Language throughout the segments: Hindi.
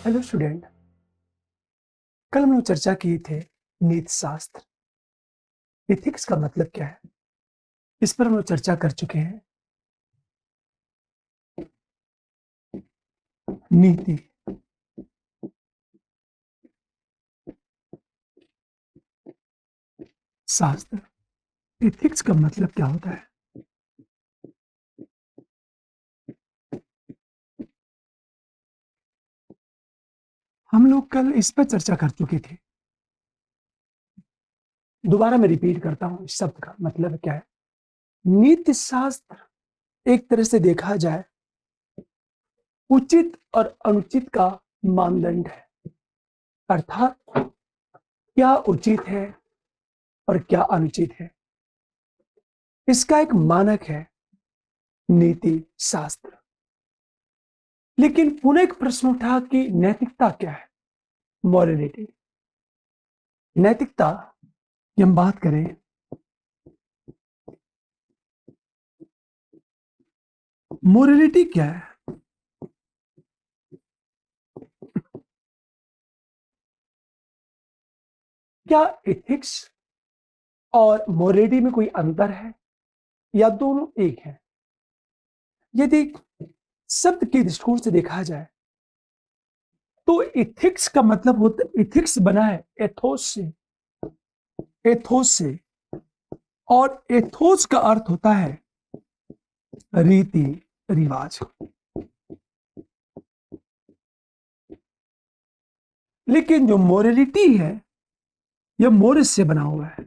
Hello student. कल हम लोग चर्चा किए थे नीति शास्त्र। एथिक्स का मतलब क्या है, इस पर हम लोग चर्चा कर चुके हैं। नीति शास्त्र, एथिक्स का मतलब क्या होता है। हम लोग कल इस पर चर्चा कर चुके थे। दोबारा मैं रिपीट करता हूं, इस शब्द का मतलब क्या है। नीति शास्त्र एक तरह से देखा जाए उचित और अनुचित का मानदंड है। अर्थात क्या उचित है और क्या अनुचित है, इसका एक मानक है नीति शास्त्र। लेकिन पुनः एक प्रश्न उठा कि नैतिकता क्या है, मॉरलिटी। नैतिकता की हम बात करें, मोरलिटी क्या है। क्या एथिक्स और मोरलिटी में कोई अंतर है या दोनों एक है। यदि शब्द के दृष्टिकोण से देखा जाए तो एथिक्स का मतलब होता है, एथिक्स बना है एथोस से। एथोस से, और एथोस का अर्थ होता है रीति रिवाज। लेकिन जो मोरलिटी है यह मोरिस से बना हुआ है।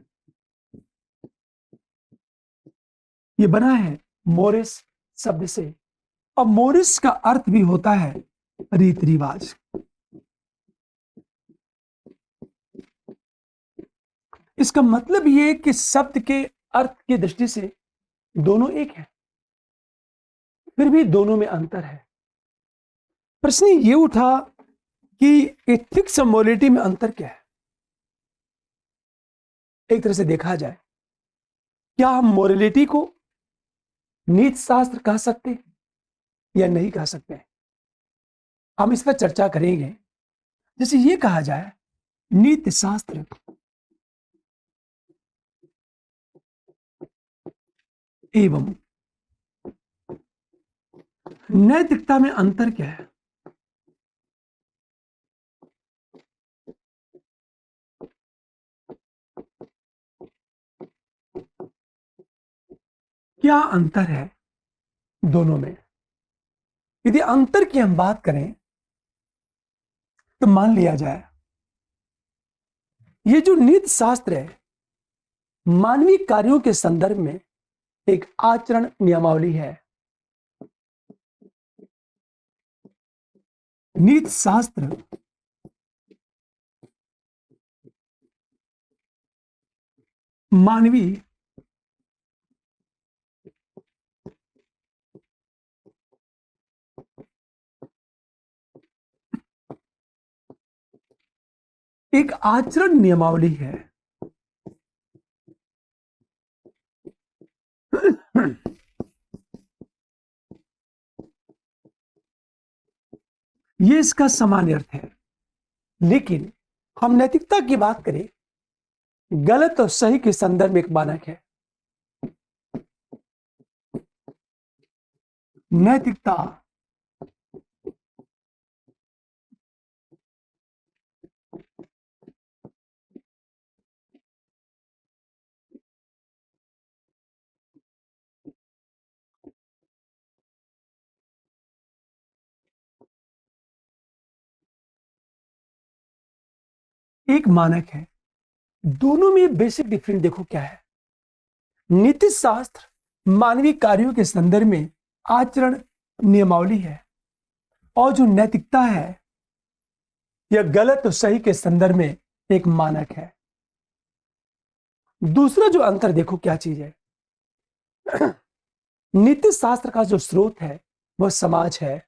यह बना है मोरिस शब्द से, और मोरिस का अर्थ भी होता है रीति रिवाज। इसका मतलब यह है कि शब्द के अर्थ की दृष्टि से दोनों एक है, फिर भी दोनों में अंतर है। प्रश्न ये उठा कि एथिक्स और मोरलिटी में अंतर क्या है। एक तरह से देखा जाए, क्या हम मोरलिटी को नीति शास्त्र कह सकते हैं या नहीं कह सकते। हम इस पर चर्चा करेंगे। जैसे ये कहा जाए, नीति शास्त्र एवं नैतिकता में अंतर क्या है। क्या अंतर है दोनों में। यदि अंतर की हम बात करें तो मान लिया जाए ये जो नीति शास्त्र है मानवीय कार्यों के संदर्भ में एक आचरण नियमावली है। नीति शास्त्र मानवीय एक आचरण नियमावली है। ये इसका सामान्य अर्थ है। लेकिन हम नैतिकता की बात करें, गलत और सही के संदर्भ में एक मानक है। नैतिकता एक मानक है। दोनों में बेसिक डिफरेंस देखो क्या है। नीति शास्त्र मानवीय कार्यों के संदर्भ में आचरण नियमावली है, और जो नैतिकता है यह गलत और सही के संदर्भ में एक मानक है। दूसरा जो अंतर देखो क्या चीज है। नीति शास्त्र का जो स्रोत है वह समाज है।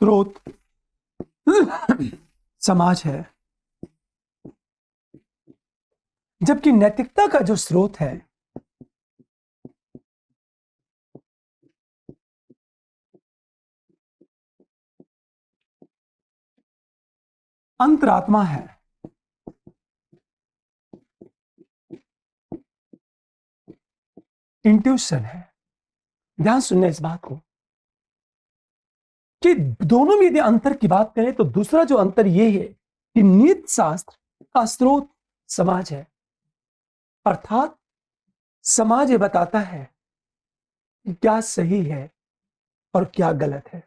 स्रोत समाज है, जबकि नैतिकता का जो स्रोत है अंतरात्मा है। इंट्यूशन है। ध्यान सुनने इस बात को कि दोनों में यदि अंतर की बात करें तो दूसरा जो अंतर यह है कि नीति शास्त्र का स्रोत समाज है, अर्थात समाज ये बताता है कि क्या सही है और क्या गलत है।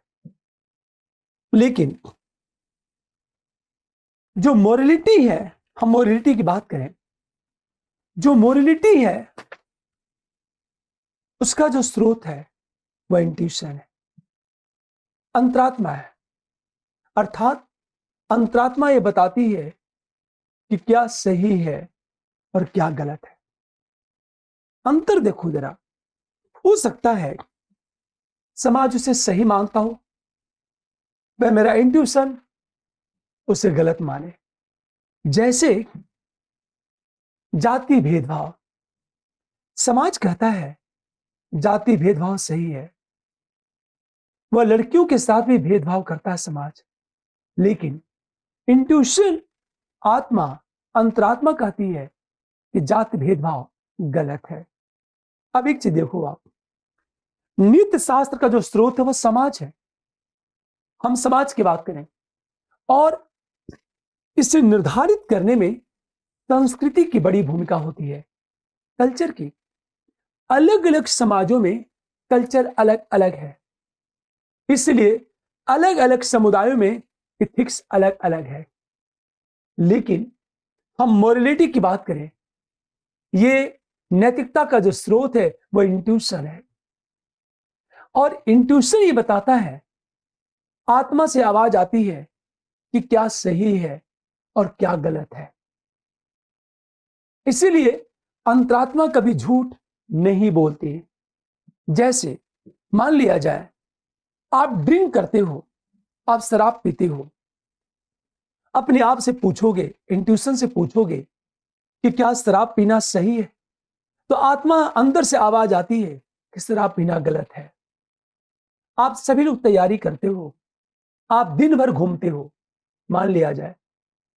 लेकिन जो मोरलिटी है, हम मोरलिटी की बात करें, जो मोरलिटी है उसका जो स्रोत है वह इंट्यूशन है, अंतरात्मा है। अर्थात अंतरात्मा ये बताती है कि क्या सही है और क्या गलत है। अंतर देखो जरा, हो सकता है समाज उसे सही मानता हो, वह मेरा इंट्यूशन उसे गलत माने। जैसे जाति भेदभाव, समाज कहता है जाति भेदभाव सही है, वह लड़कियों के साथ भी भेदभाव करता है समाज, लेकिन इंट्यूशन, आत्मा, अंतरात्मा कहती है कि जाति भेदभाव गलत है। अब एक चीज देखो आप, नीति शास्त्र का जो स्रोत है वह समाज है। हम समाज की बात करें और इसे निर्धारित करने में संस्कृति की बड़ी भूमिका होती है, कल्चर की। अलग अलग समाजों में कल्चर अलग अलग है, इसलिए अलग अलग समुदायों में इथिक्स अलग अलग है। लेकिन हम मोरलिटी की बात करें, ये नैतिकता का जो स्रोत है वह इंट्यूशन है, और इंट्यूशन ये बताता है, आत्मा से आवाज आती है कि क्या सही है और क्या गलत है। इसीलिए अंतरात्मा कभी झूठ नहीं बोलती। जैसे मान लिया जाए आप ड्रिंक करते हो, आप शराब पीते हो, अपने आप से पूछोगे, इंट्यूशन से पूछोगे कि क्या शराब पीना सही है, तो आत्मा अंदर से आवाज आती है कि शराब पीना गलत है। आप सभी लोग तैयारी करते हो, आप दिन भर घूमते हो, मान लिया जाए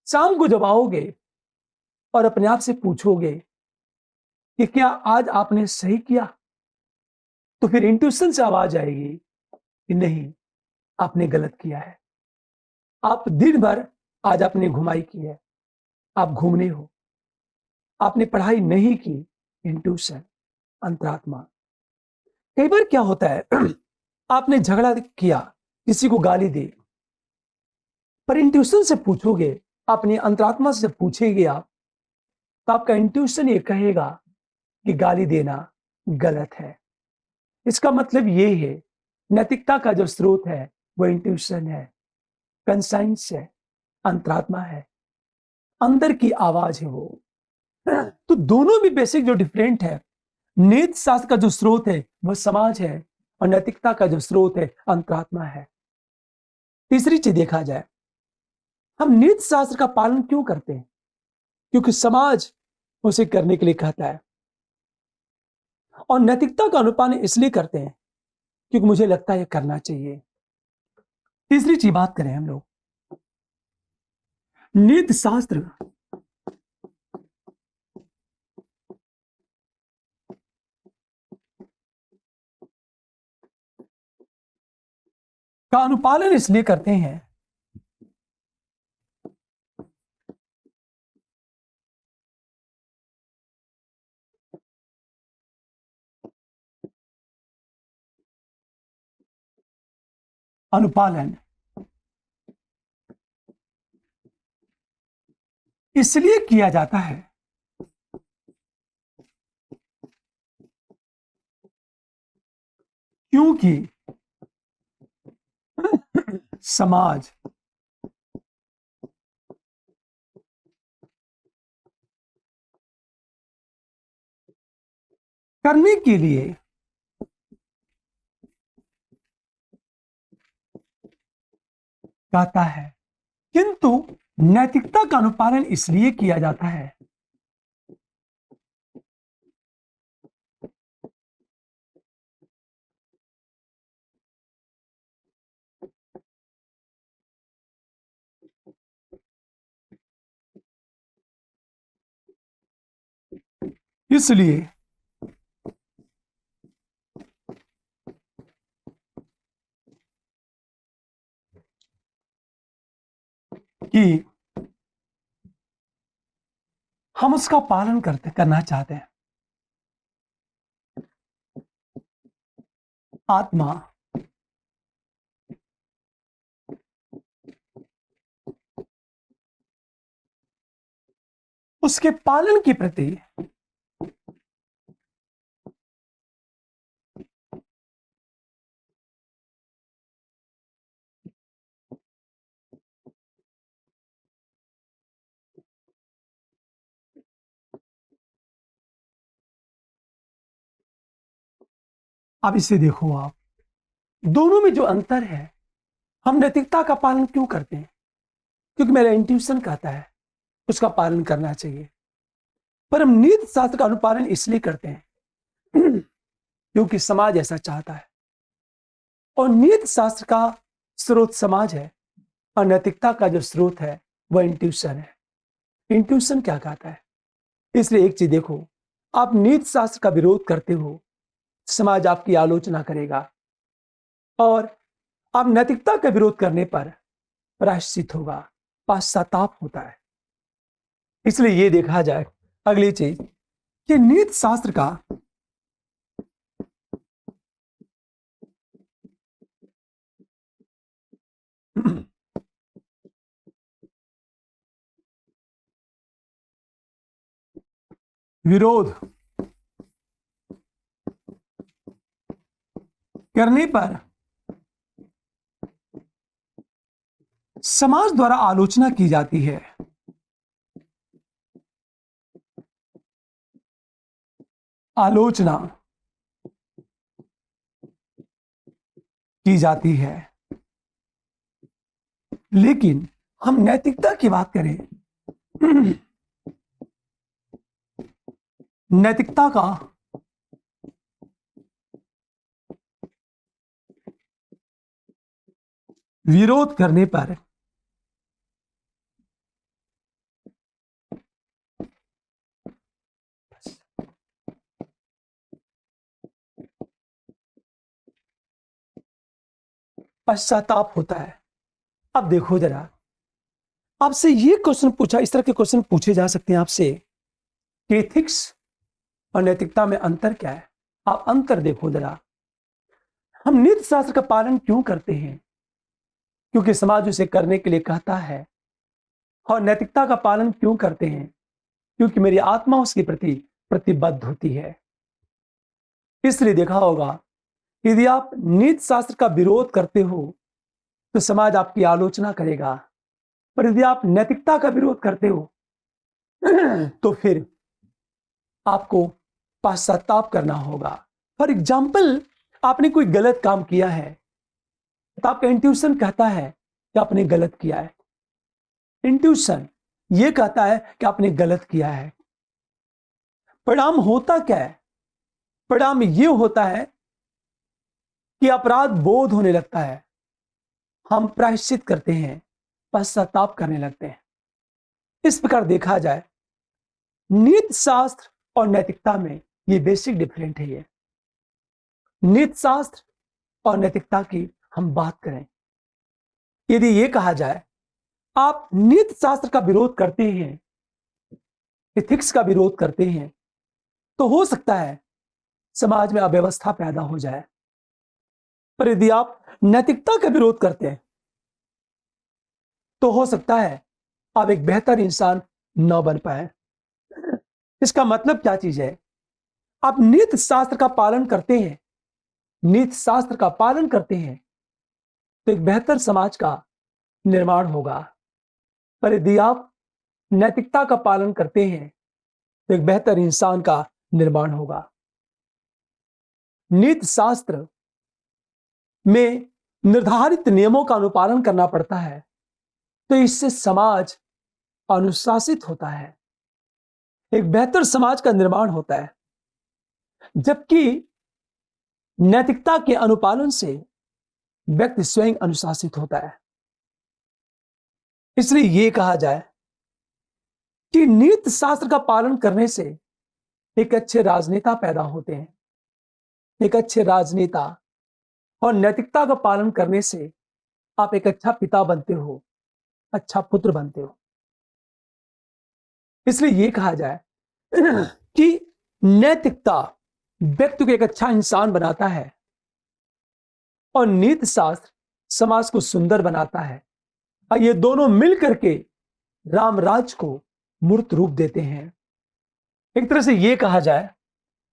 शाम को जब आओगे और अपने आप से पूछोगे कि क्या आज आपने सही किया, तो फिर इंट्यूशन से आवाज आएगी कि नहीं, आपने गलत किया है। आप दिन भर आज आपने घुमाई की है, आप घूमने हो, आपने पढ़ाई नहीं की, इंट्यूशन, अंतरात्मा। कई बार क्या होता है आपने झगड़ा किया, किसी को गाली दी, पर इंट्यूशन से पूछोगे, अपने अंतरात्मा से पूछेंगे आप, तो आपका इंट्यूशन ये कहेगा कि गाली देना गलत है। इसका मतलब ये है नैतिकता का जो स्रोत है वो इंट्यूशन है, कंसाइंस है, अंतरात्मा है, अंदर की आवाज है वो। तो दोनों भी बेसिक जो डिफरेंट है, नीति शास्त्र का जो स्रोत है वह समाज है और नैतिकता का जो स्रोत है अंतरात्मा है। तीसरी चीज देखा जाए, हम नीति शास्त्र का पालन क्यों करते हैं? क्योंकि समाज उसे करने के लिए कहता है, और नैतिकता का अनुपालन इसलिए करते हैं क्योंकि मुझे लगता है यह करना चाहिए। तीसरी चीज बात करें हम लोग, नीति शास्त्र का अनुपालन इसलिए करते हैं अनुपालन इसलिए किया जाता है क्योंकि समाज करने के लिए कहता है, किंतु नैतिकता का अनुपालन इसलिए किया जाता है इसलिए कि हम उसका पालन करना चाहते हैं। आत्मा उसके पालन के प्रति अब इसे देखो आप, दोनों में जो अंतर है, हम नैतिकता का पालन क्यों करते हैं? क्योंकि मेरा इंट्यूशन कहता है उसका पालन करना चाहिए। पर हम नीति शास्त्र का अनुपालन इसलिए करते हैं क्योंकि समाज ऐसा चाहता है, और नीति शास्त्र का स्रोत समाज है, और नैतिकता का जो स्रोत है वह इंट्यूशन है। इंट्यूशन क्या कहता है? इसलिए एक चीज देखो, आप नीति शास्त्र का विरोध करते हो, समाज आपकी आलोचना करेगा, और आप नैतिकता का विरोध करने पर प्रायश्चित होगा, पश्चाताप होता है। इसलिए ये देखा जाए अगली चीज कि नीति शास्त्र का विरोध करने पर समाज द्वारा आलोचना की जाती है। आलोचना की जाती है। लेकिन हम नैतिकता की बात करें, नैतिकता का विरोध करने पर पश्चाताप होता है। अब देखो जरा, आपसे ये क्वेश्चन पूछा, इस तरह के क्वेश्चन पूछे जा सकते हैं आपसे कि एथिक्स और नैतिकता में अंतर क्या है। आप अंतर देखो जरा, हम नीति शास्त्र का पालन क्यों करते हैं? क्योंकि समाज उसे करने के लिए कहता है। और नैतिकता का पालन क्यों करते हैं? क्योंकि मेरी आत्मा उसके प्रति प्रतिबद्ध होती है। इसलिए देखा होगा, यदि आप नीति शास्त्र का विरोध करते हो तो समाज आपकी आलोचना करेगा, पर यदि आप नैतिकता का विरोध करते हो तो फिर आपको पश्चाताप करना होगा। फॉर एग्जाम्पल, आपने कोई गलत काम किया है तो आपका इंट्यूशन कहता है कि आपने गलत किया है। इंट्यूशन ये कहता है कि आपने गलत किया है। परिणाम होता क्या है? परिणाम ये होता है कि अपराध बोध होने लगता है, हम प्रायश्चित करते हैं, पश्चाताप करने लगते हैं। इस प्रकार देखा जाए, नीति शास्त्र और नैतिकता में ये बेसिक डिफरेंट है। ये नीति शास्त्र और नैतिकता की हम बात करें, यदि ये कहा जाए आप नीति शास्त्र का विरोध करते हैं, एथिक्स का विरोध करते हैं, तो हो सकता है समाज में अव्यवस्था पैदा हो जाए। पर यदि आप नैतिकता का विरोध करते हैं तो हो सकता है आप एक बेहतर इंसान न बन पाए। इसका मतलब क्या चीज है? आप नीति शास्त्र का पालन करते हैं, नीति शास्त्र का पालन करते हैं तो एक बेहतर समाज का निर्माण होगा। पर यदि आप नैतिकता का पालन करते हैं तो एक बेहतर इंसान का निर्माण होगा। नीति शास्त्र में निर्धारित नियमों का अनुपालन करना पड़ता है, तो इससे समाज अनुशासित होता है, एक बेहतर समाज का निर्माण होता है। जबकि नैतिकता के अनुपालन से व्यक्ति स्वयं अनुशासित होता है। इसलिए यह कहा जाए कि नीति शास्त्र का पालन करने से एक अच्छे राजनेता पैदा होते हैं। एक अच्छे राजनेता और नैतिकता का पालन करने से आप एक अच्छा पिता बनते हो, अच्छा पुत्र बनते हो। इसलिए ये कहा जाए कि नैतिकता व्यक्ति को एक अच्छा इंसान बनाता है और नीति शास्त्र समाज को सुंदर बनाता है, और ये दोनों मिल करके राम राज को मूर्त रूप देते हैं। एक तरह से ये कहा जाए,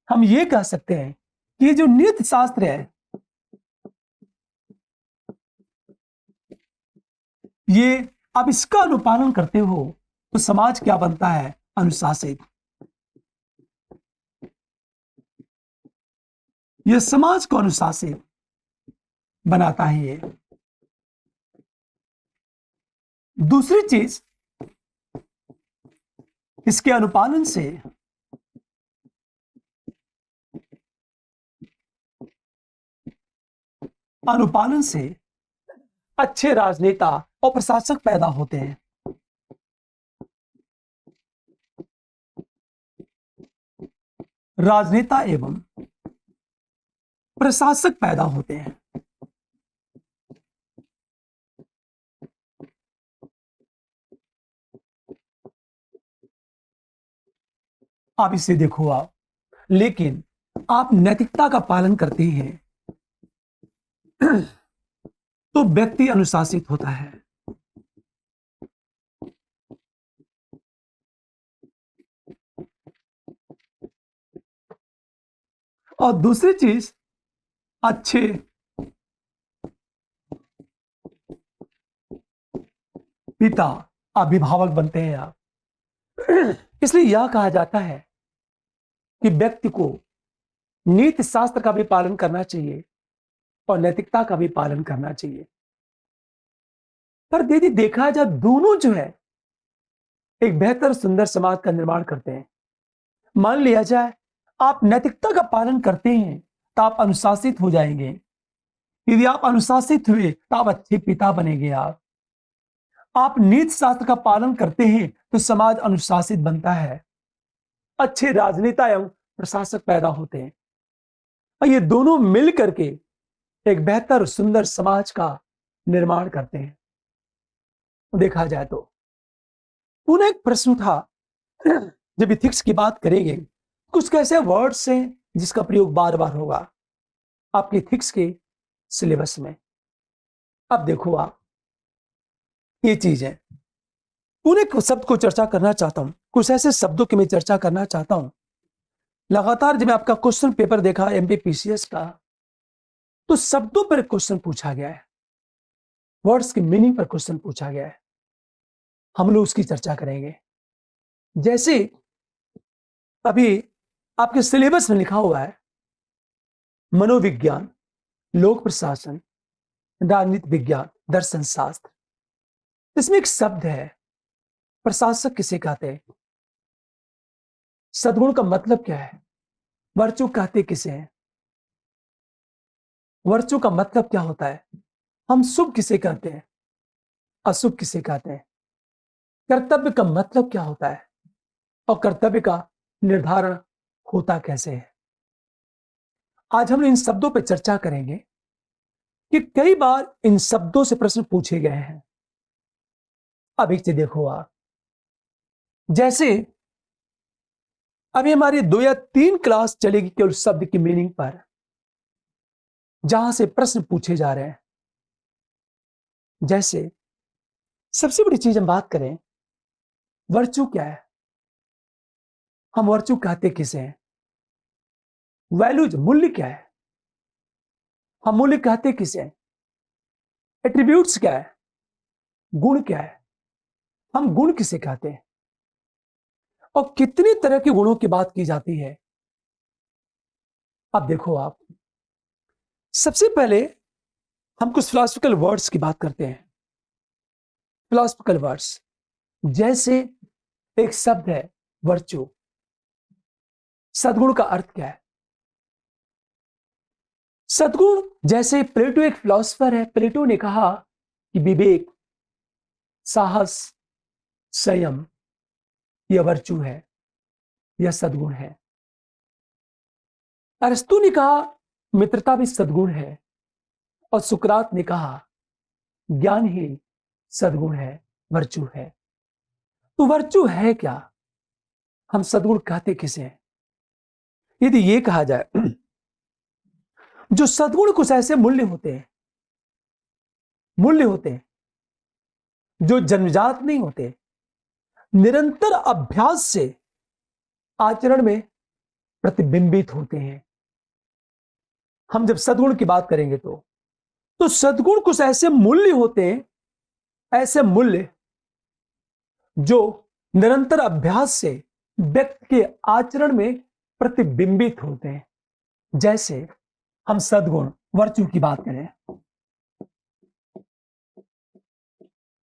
हम ये कह सकते हैं कि ये जो नीति शास्त्र है, ये आप इसका अनुपालन करते हो तो समाज क्या बनता है? अनुशासित। यह समाज को अनुशासित बनाता है। ये दूसरी चीज, इसके अनुपालन से अच्छे राजनेता और प्रशासक पैदा होते हैं। राजनेता एवं प्रशासक पैदा होते हैं। आप इसे देखो आप, लेकिन आप नैतिकता का पालन करते हैं तो व्यक्ति अनुशासित होता है। और दूसरी चीज, अच्छे पिता, अभिभावक बनते हैं आप। इसलिए यह कहा जाता है कि व्यक्ति को नीति शास्त्र का भी पालन करना चाहिए और नैतिकता का भी पालन करना चाहिए। पर दीदी देखा जाए, दोनों जो है एक बेहतर सुंदर समाज का निर्माण करते हैं। मान लिया जाए आप नैतिकता का पालन करते हैं तो आप अनुशासित हो जाएंगे। यदि आप अनुशासित हुए तो आप अच्छे पिता बनेंगे। आप नीति शास्त्र का पालन करते हैं तो समाज अनुशासित बनता है, अच्छे राजनेता एवं प्रशासक पैदा होते हैं, और ये दोनों मिल करके एक बेहतर सुंदर समाज का निर्माण करते हैं। देखा जाए तो पुनः एक प्रश्न उठा, जब इथिक्स की बात करेंगे, कुछ कैसे वर्ड्स हैं जिसका प्रयोग बार बार होगा आपके इथिक्स के सिलेबस में। अब देखो आप, ये चीज है, पुनः शब्द को चर्चा करना चाहता हूं, कुछ ऐसे शब्दों की मैं चर्चा करना चाहता हूं। लगातार जब मैं आपका क्वेश्चन पेपर देखा एमपीपीसीएस का, तो शब्दों पर क्वेश्चन पूछा गया है, वर्ड्स की मीनिंग पर क्वेश्चन पूछा गया है। हम लोग उसकी चर्चा करेंगे। जैसे अभी आपके सिलेबस में लिखा हुआ है मनोविज्ञान, लोक प्रशासन, राजनीति विज्ञान, दर्शन शास्त्र। इसमें एक शब्द है प्रशासक किसे कहते हैं? सद्गुण का मतलब क्या है? वर्चु कहते किसे हैं? वर्चु का मतलब क्या होता है? हम शुभ किसे कहते हैं? अशुभ किसे कहते हैं? कर्तव्य का मतलब क्या होता है और कर्तव्य का निर्धारण होता कैसे है? आज हम इन शब्दों पर चर्चा करेंगे कि कई बार इन शब्दों से प्रश्न पूछे गए हैं। अब एक चीज देखो आप, जैसे अभी हमारी 2 या 3 क्लास चलेगी केवल शब्द की मीनिंग पर, जहां से प्रश्न पूछे जा रहे हैं। जैसे सबसे बड़ी चीज हम बात करें, वर्चू क्या है? हम वर्चू कहते किसे हैं? वैल्यूज, मूल्य क्या है? हम मूल्य कहते किसे हैं? एट्रीब्यूट्स क्या है? गुण क्या है? हम गुण किसे कहते हैं? और कितनी तरह के गुणों की बात की जाती है। अब देखो आप, सबसे पहले हम कुछ फिलोसफिकल वर्ड्स की बात करते हैं। फिलोसफिकल वर्ड्स, जैसे एक शब्द है वर्चू। सद्गुण का अर्थ क्या है? सद्गुण, जैसे प्लेटो एक फिलोसफर है, प्लेटो ने कहा कि विवेक, साहस, संयम यह वर्चू है, यह सद्गुण है। अरस्तु ने कहा मित्रता भी सद्गुण है, और सुकरात ने कहा ज्ञान ही सद्गुण है, वर्चू है। तो वर्चू है क्या? हम सद्गुण कहते किसे हैं? यदि ये कहा जाए जो सद्गुण कुछ ऐसे मूल्य होते हैं जो जन्मजात नहीं होते, निरंतर अभ्यास से आचरण में प्रतिबिंबित होते हैं। हम जब सद्गुण की बात करेंगे तो सद्गुण कुछ ऐसे मूल्य होते हैं, ऐसे मूल्य जो निरंतर अभ्यास से व्यक्ति के आचरण में प्रतिबिंबित होते हैं। जैसे हम सद्गुण वर्चू की बात करें,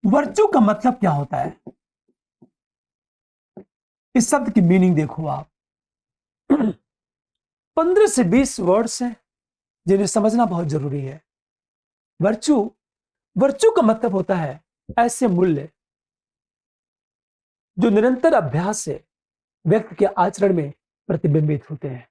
वर्चू का मतलब क्या होता है? इस शब्द की मीनिंग देखो आप। 15 से 20 वर्ड्स हैं जिन्हें समझना बहुत जरूरी है। वर्चू का मतलब होता है ऐसे मूल्य जो निरंतर अभ्यास से व्यक्ति के आचरण में प्रतिबिंबित होते हैं।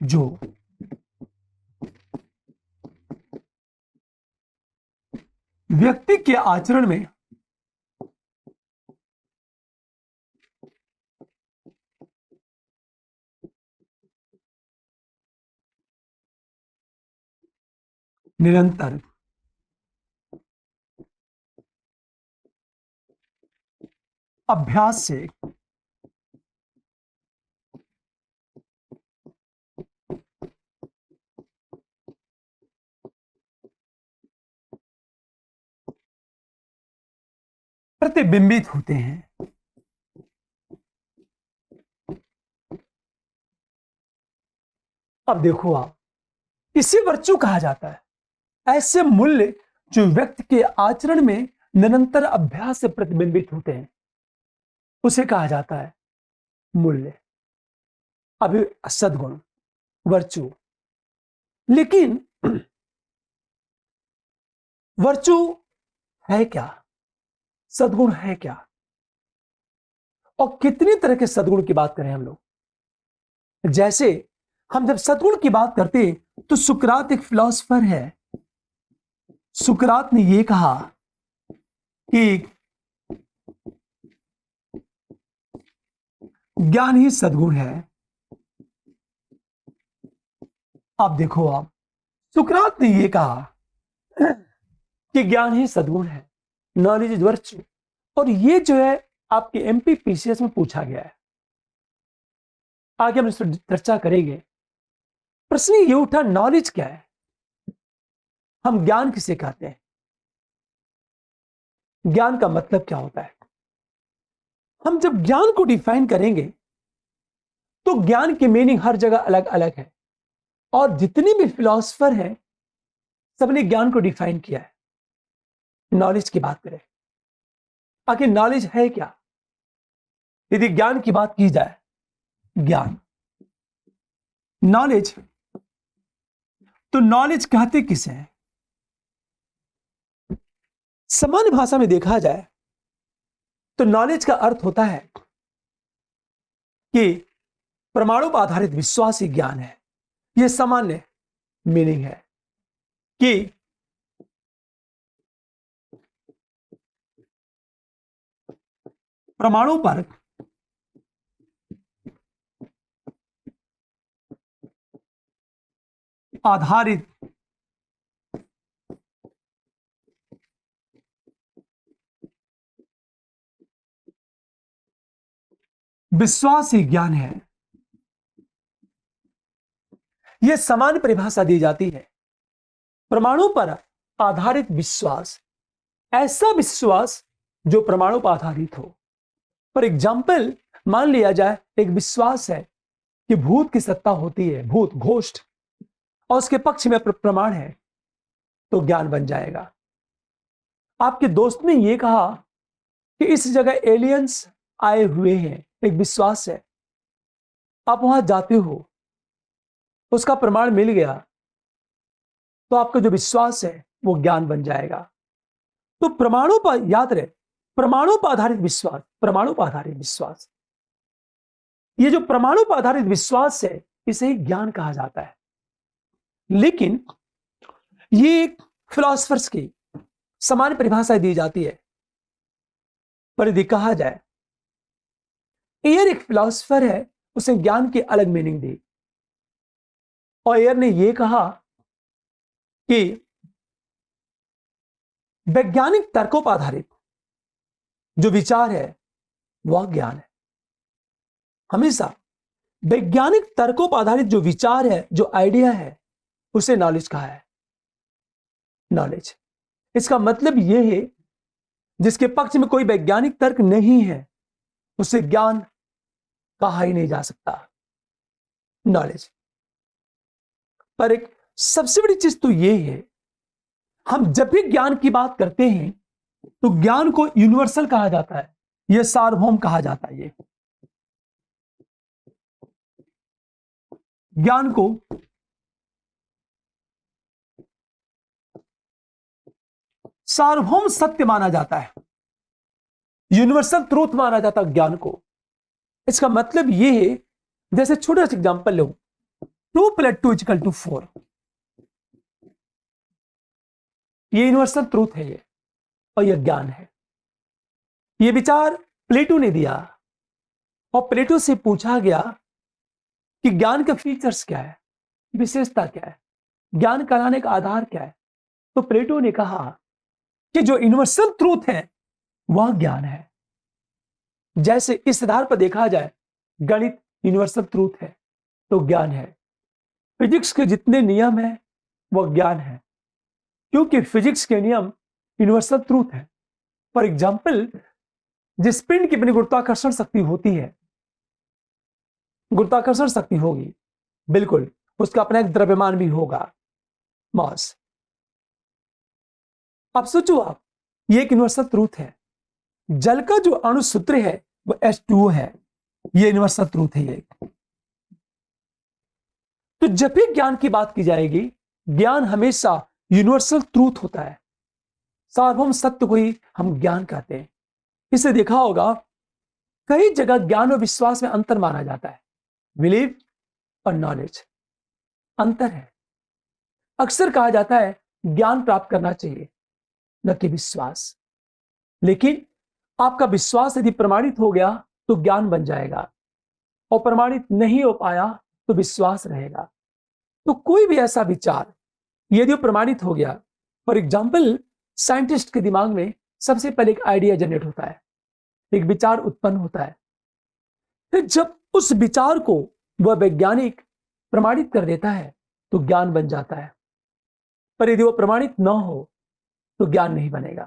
जो व्यक्ति के आचरण में निरंतर अभ्यास से प्रतिबिंबित होते हैं। अब देखो आप, इसे वर्चू कहा जाता है। ऐसे मूल्य जो व्यक्ति के आचरण में निरंतर अभ्यास से प्रतिबिंबित होते हैं, उसे कहा जाता है मूल्य, अभी सद्गुण, वर्चू। लेकिन वर्चू है क्या? सद्गुण है क्या? और कितनी तरह के सद्गुण की बात करें हम लोग? जैसे हम जब सद्गुण की बात करते हैं तो सुकरात एक फिलोसफर है। सुकरात ने यह कहा कि ज्ञान ही सद्गुण है। आप देखो आप, सुकरात ने यह कहा कि ज्ञान ही सद्गुण है, नॉलेज इज वर्चू। और ये जो है आपके एमपीपीसीएस में पूछा गया है। आगे हम इस पर चर्चा करेंगे। प्रश्न ये उठा, नॉलेज क्या है? हम ज्ञान किसे कहते हैं? ज्ञान का मतलब क्या होता है? हम जब ज्ञान को डिफाइन करेंगे तो ज्ञान की मीनिंग हर जगह अलग अलग है, और जितने भी फिलोसफर हैं सबने ज्ञान को डिफाइन किया है। नॉलेज की बात करें, आखिर नॉलेज है क्या? यदि ज्ञान की बात की जाए, ज्ञान, नॉलेज, तो नॉलेज कहते किसे हैं? सामान्य भाषा में देखा जाए तो नॉलेज का अर्थ होता है कि प्रमाणों पर आधारित विश्वासी ज्ञान है। यह सामान्य मीनिंग है कि प्रमाणों पर आधारित विश्वासी ज्ञान है। यह सामान्य परिभाषा दी जाती है। प्रमाणों पर आधारित विश्वास, ऐसा विश्वास जो प्रमाणों पर आधारित हो। फॉर एग्जाम्पल, मान लिया जाए एक विश्वास है कि भूत की सत्ता होती है, भूत, घोस्ट, और उसके पक्ष में प्रमाण है, तो ज्ञान बन जाएगा। आपके दोस्त ने यह कहा कि इस जगह एलियंस आए हुए हैं, एक विश्वास है। आप वहां जाते हो, उसका प्रमाण मिल गया, तो आपका जो विश्वास है वो ज्ञान बन जाएगा। तो परमाणु पर याद रहे, परमाणु पर आधारित विश्वास, परमाणु पर आधारित विश्वास, ये जो परमाणु पर आधारित विश्वास है इसे ही ज्ञान कहा जाता है। लेकिन ये एक फिलोसफर्स की समान परिभाषा दी जाती है। पर यदि कहा जाए, एयर एक फिलोसफर है, उसने ज्ञान की अलग मीनिंग दी और एयर ने यह कहा कि वैज्ञानिक तर्कों पर आधारित जो विचार है वह ज्ञान है। हमेशा वैज्ञानिक तर्कों पर आधारित जो विचार है, जो आइडिया है, उसे नॉलेज कहा है। नॉलेज, इसका मतलब यह है जिसके पक्ष में कोई वैज्ञानिक तर्क नहीं है उसे ज्ञान कहा ही नहीं जा सकता, नॉलेज। पर एक सबसे बड़ी चीज तो यह है, हम जब भी ज्ञान की बात करते हैं तो ज्ञान को यूनिवर्सल कहा जाता है, यह सार्वभौम कहा जाता है। ये ज्ञान को सार्वभौम सत्य माना जाता है, यूनिवर्सल ट्रूथ माना जाता है ज्ञान को। इसका मतलब यह है, जैसे छोटा सा एग्जांपल लो, 2 + 2 = 4, ये यूनिवर्सल ट्रूथ है, ये और यह ज्ञान है। यह विचार प्लेटो ने दिया और प्लेटो से पूछा गया कि ज्ञान के फीचर्स क्या है, विशेषता क्या है, ज्ञान कराने का आधार क्या है। तो प्लेटो ने कहा कि जो यूनिवर्सल ट्रूथ है वह ज्ञान है। जैसे इस आधार पर देखा जाए, गणित यूनिवर्सल ट्रूथ है तो ज्ञान है। फिजिक्स के जितने नियम है वह ज्ञान है, क्योंकि फिजिक्स के नियम यूनिवर्सल ट्रूथ है। फॉर एग्जाम्पल, जिस पिंड की अपनी गुरुत्वाकर्षण शक्ति होती है, गुरुत्वाकर्षण शक्ति होगी, बिल्कुल उसका अपना एक द्रव्यमान भी होगा, मास। अब सोचो आप, ये एक यूनिवर्सल ट्रूथ है। जल का जो अणु सूत्र है वो H2O है, ये यूनिवर्सल ट्रूथ है। ये तो जब भी ज्ञान की बात की जाएगी, ज्ञान हमेशा यूनिवर्सल ट्रूथ होता है, सार्वभौम सत्य को ही हम ज्ञान कहते हैं। इसे देखा होगा, कई जगह ज्ञान और विश्वास में अंतर माना जाता है, बिलीव और नॉलेज अंतर है। अक्सर कहा जाता है ज्ञान प्राप्त करना चाहिए, न कि विश्वास। लेकिन आपका विश्वास यदि प्रमाणित हो गया तो ज्ञान बन जाएगा, और प्रमाणित नहीं हो पाया तो विश्वास रहेगा। तो कोई भी ऐसा विचार यदि प्रमाणित हो गया, फॉर एग्जाम्पल, साइंटिस्ट के दिमाग में सबसे पहले एक आइडिया जनरेट होता है, एक विचार उत्पन्न होता है। फिर जब उस विचार को वह वैज्ञानिक प्रमाणित कर देता है तो ज्ञान बन जाता है। पर यदि वह प्रमाणित न हो तो ज्ञान नहीं बनेगा।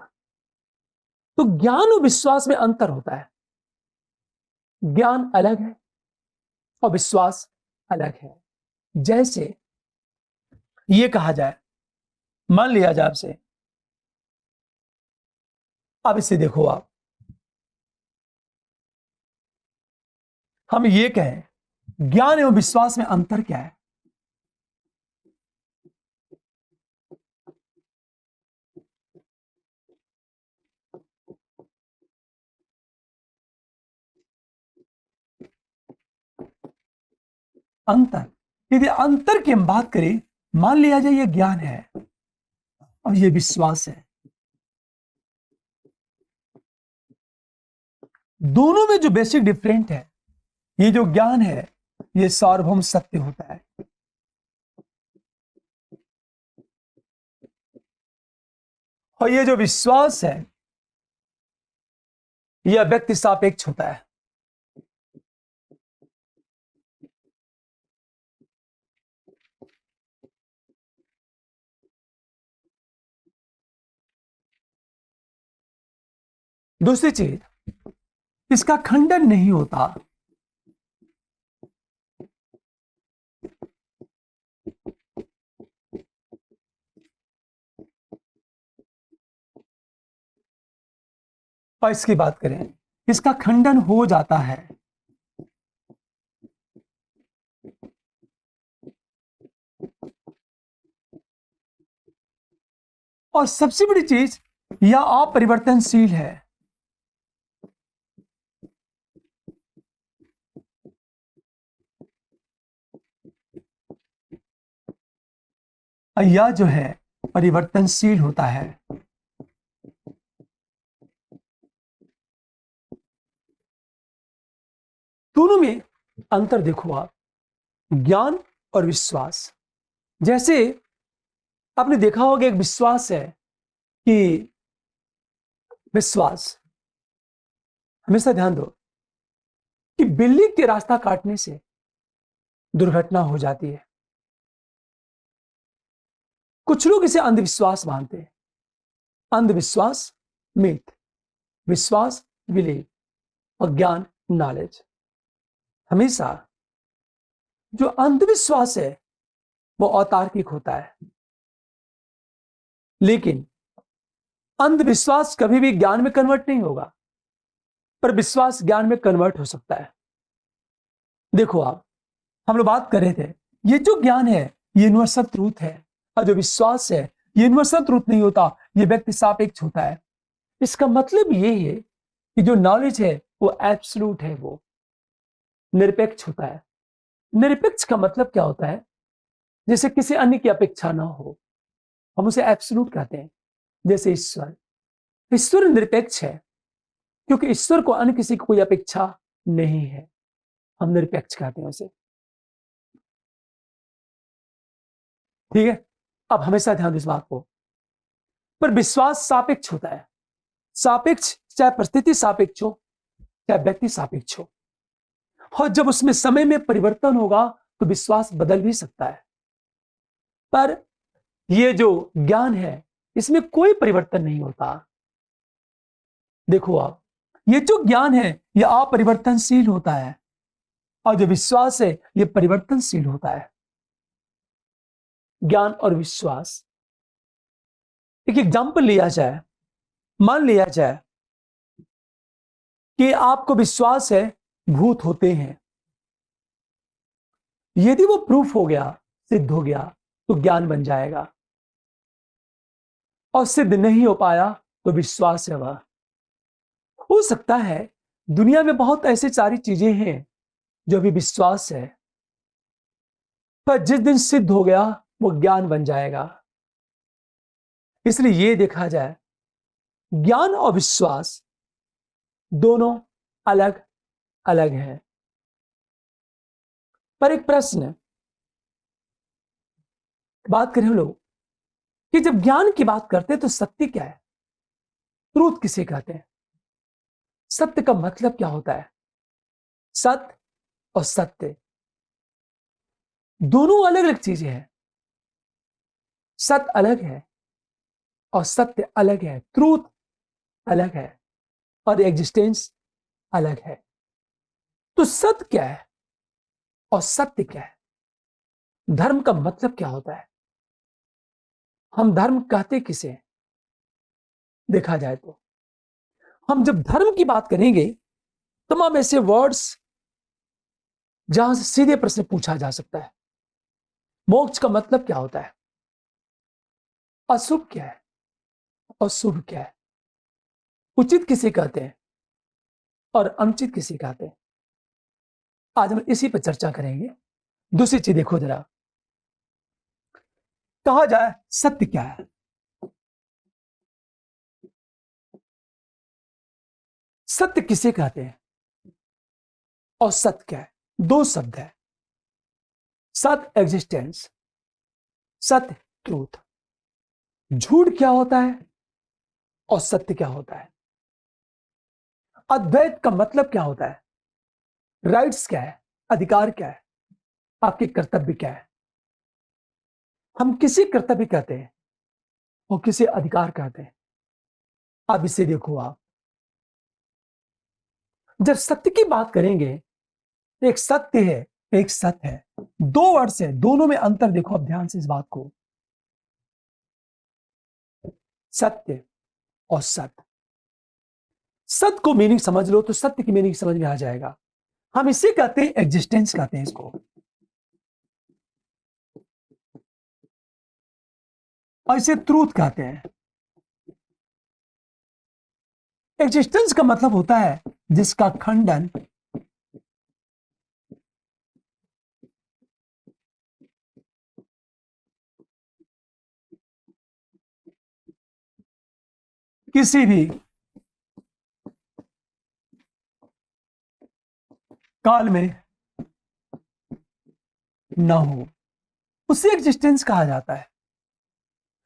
तो ज्ञान और विश्वास में अंतर होता है। ज्ञान अलग है और विश्वास अलग है। जैसे ये कहा जाए, मान लिया जाए आपसे, अब इसे देखो आप, हम ये कहें ज्ञान एवं विश्वास में अंतर क्या है। अंतर, यदि अंतर की हम बात करें, मान लिया जाए ये ज्ञान है और ये विश्वास है, दोनों में जो बेसिक डिफरेंट है, ये जो ज्ञान है ये सार्वभौम सत्य होता है, और ये जो विश्वास है यह व्यक्ति सापेक्ष होता है। दूसरी चीज, इसका खंडन नहीं होता। और इसकी बात करें, इसका खंडन हो जाता है। और सबसे बड़ी चीज, या अपरिवर्तनशील है। या जो है परिवर्तनशील होता है। दोनों में अंतर देखो आप, ज्ञान और विश्वास। जैसे आपने देखा होगा, एक विश्वास है कि विश्वास, हमेशा ध्यान दो कि बिल्ली के रास्ता काटने से दुर्घटना हो जाती है। कुछ लोग इसे अंधविश्वास मानते हैं। अंधविश्वास मिथ, विश्वास बिलीव, और ज्ञान नॉलेज। हमेशा जो अंधविश्वास है वो अतार्किक होता है, लेकिन अंधविश्वास कभी भी ज्ञान में कन्वर्ट नहीं होगा, पर विश्वास ज्ञान में कन्वर्ट हो सकता है। देखो आप, हम लोग बात कर रहे थे, ये जो ज्ञान है ये यूनिवर्सल ट्रूथ है, और जो विश्वास है ये यूनिवर्सल ट्रूथ नहीं होता, ये व्यक्ति सापेक्ष होता है। इसका मतलब ये है कि जो नॉलेज है वो एब्सोल्यूट है, वो निरपेक्ष होता है। निरपेक्ष का मतलब क्या होता है? जैसे किसी अन्य की अपेक्षा ना हो, हम उसे एब्सोल्यूट कहते हैं। जैसे ईश्वर, ईश्वर निरपेक्ष है क्योंकि ईश्वर को अन्य किसी की कोई अपेक्षा नहीं है, हम निरपेक्ष कहते हैं उसे। ठीक है, अब हमेशा ध्यान दो इस बात को। पर विश्वास सापेक्ष होता है। सापेक्ष, चाहे परिस्थिति सापेक्ष हो, चाहे व्यक्ति सापेक्ष हो, और जब उसमें समय में परिवर्तन होगा तो विश्वास बदल भी सकता है। पर ये जो ज्ञान है इसमें कोई परिवर्तन नहीं होता। देखो आप, ये जो ज्ञान है ये अपरिवर्तनशील होता है, और जो विश्वास है ये परिवर्तनशील होता है। ज्ञान और विश्वास, एक एग्जाम्पल लिया जाए, मान लिया जाए कि आपको विश्वास है भूत होते हैं। यदि वो प्रूफ हो गया, सिद्ध हो गया, तो ज्ञान बन जाएगा, और सिद्ध नहीं हो पाया तो विश्वास है। वह हो सकता है दुनिया में बहुत ऐसी सारी चीजें हैं जो अभी विश्वास है, पर जिस दिन सिद्ध हो गया वो ज्ञान बन जाएगा। इसलिए ये देखा जाए, ज्ञान और विश्वास दोनों अलग अलग हैं। पर एक प्रश्न है, बात करें हम लोग कि जब ज्ञान की बात करते हैं तो सत्य क्या है? ट्रूथ किसे कहते हैं? सत्य का मतलब क्या होता है? सत्य और सत्य दोनों अलग अलग चीजें हैं। सत्य अलग है और सत्य अलग है, ट्रूथ अलग है और एग्जिस्टेंस अलग है। तो सत्य क्या है और सत्य क्या है? धर्म का मतलब क्या होता है? हम धर्म कहते किसे हैं? देखा जाए तो हम जब धर्म की बात करेंगे, तमाम ऐसे वर्ड्स जहां से सीधे प्रश्न पूछा जा सकता है। मोक्ष का मतलब क्या होता है? अशुभ क्या है और शुभ क्या है? उचित किसे कहते हैं और अनुचित किसे कहते हैं? आज हम इसी पर चर्चा करेंगे। दूसरी चीज देखो जरा, कहा जाए सत्य क्या है? सत्य किसे कहते हैं और सत्य क्या है? दो शब्द है, सत्य एग्जिस्टेंस, सत्य ट्रूथ। झूठ क्या होता है और सत्य क्या होता है? अद्वैत का मतलब क्या होता है? राइट्स क्या है, अधिकार क्या है, आपके कर्तव्य क्या है? हम किसी कर्तव्य कहते हैं और किसी अधिकार कहते हैं। अब इसे देखो आप, जब सत्य की बात करेंगे, एक सत्य है, एक सत्य है, दो वर्ड्स है, दोनों में अंतर देखो अब ध्यान से इस बात को। सत्य और सत्य, सत्य को मीनिंग समझ लो तो सत्य की मीनिंग समझ में आ जाएगा। हम इसे कहते हैं एग्जिस्टेंस कहते हैं इसको, और इसे ट्रूथ कहते हैं। एग्जिस्टेंस का मतलब होता है जिसका खंडन किसी भी काल में न हो, उसे एग्जिस्टेंस कहा जाता है।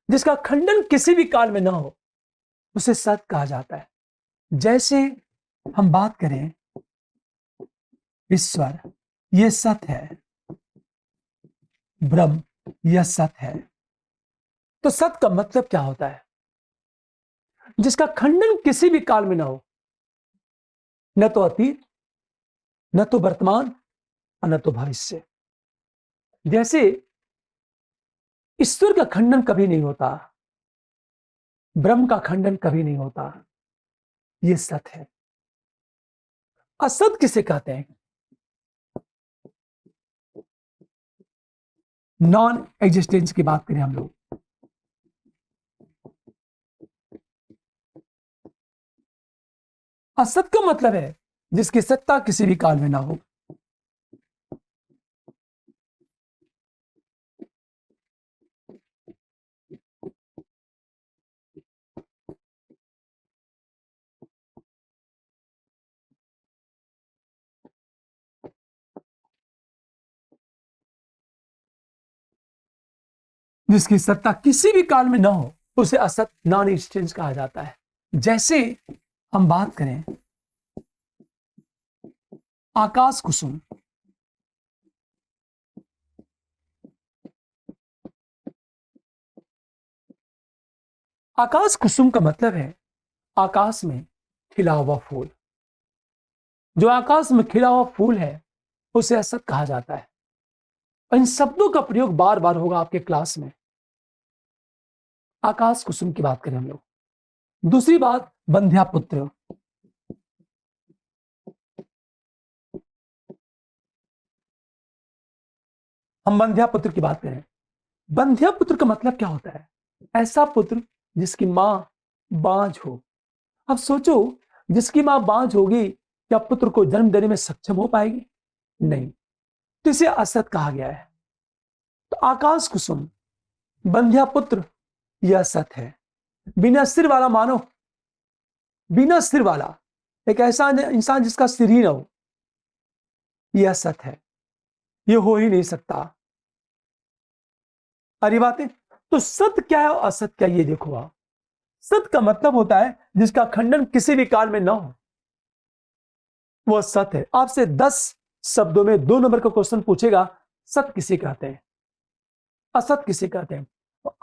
जिसका खंडन किसी भी काल में न हो उसे सत्य कहा जाता है। जैसे हम बात करें ईश्वर, यह सत्य है, ब्रह्म, यह सत्य है। तो सत्य का मतलब क्या होता है? जिसका खंडन किसी भी काल में ना हो, न तो अतीत, न तो वर्तमान और न तो भविष्य। जैसे ईश्वर का खंडन कभी नहीं होता, ब्रह्म का खंडन कभी नहीं होता, यह सत्य है। असत किसे कहते हैं? नॉन एग्जिस्टेंस की बात करें हम लोग, असत का मतलब है जिसकी सत्ता किसी भी काल में ना हो। जिसकी सत्ता किसी भी काल में ना हो उसे असत, नॉन एग्जिस्टेंस कहा जाता है। जैसे हम बात करें आकाश कुसुम, आकाश कुसुम का मतलब है आकाश में खिला हुआ फूल। जो आकाश में खिला हुआ फूल है उसे असत कहा जाता है। इन शब्दों का प्रयोग बार बार होगा आपके क्लास में। आकाश कुसुम की बात करें हम लोग। दूसरी बात, बंध्या पुत्र। हम बंध्या पुत्र की बात करें, बंध्या पुत्र का मतलब क्या होता है? ऐसा पुत्र जिसकी मां बांझ हो। अब सोचो, जिसकी मां बांझ होगी क्या पुत्र को जन्म देने में सक्षम हो पाएगी? नहीं, तो इसे असत कहा गया है। तो आकाश कुसुम, बंध्या पुत्र, यह सत है। बिना सिर वाला मानो, बिना सिर वाला एक ऐसा इंसान जिसका सिर ही ना हो, यह सत है। यह हो ही नहीं सकता। अरे बात है। तो सत्य क्या है और असत क्या, ये देखो आप। सत्य का मतलब होता है जिसका खंडन किसी भी काल में ना हो, वह सत्य है। आपसे 10 शब्दों में 2 नंबर का क्वेश्चन पूछेगा, सत्य किसे कहते हैं, असत किसे कहते हैं?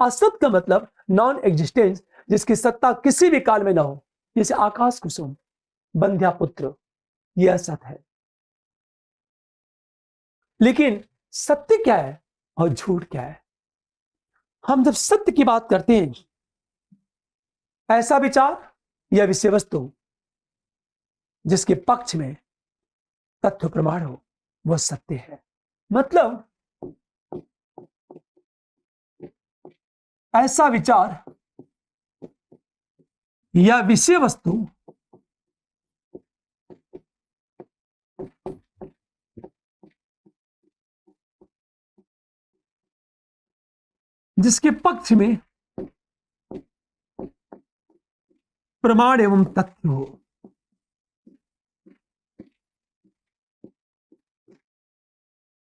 असत का मतलब नॉन एग्जिस्टेंस, जिसकी सत्ता किसी भी काल में ना हो। जैसे आकाश कुसुम, बंध्या पुत्र, यह सत्य है। लेकिन सत्य क्या है और झूठ क्या है? हम जब सत्य की बात करते हैं, ऐसा विचार या विषय वस्तु जिसके पक्ष में तथ्य प्रमाण हो, वह सत्य है। मतलब ऐसा विचार या विषय वस्तु जिसके पक्ष में प्रमाण एवं तथ्य हो,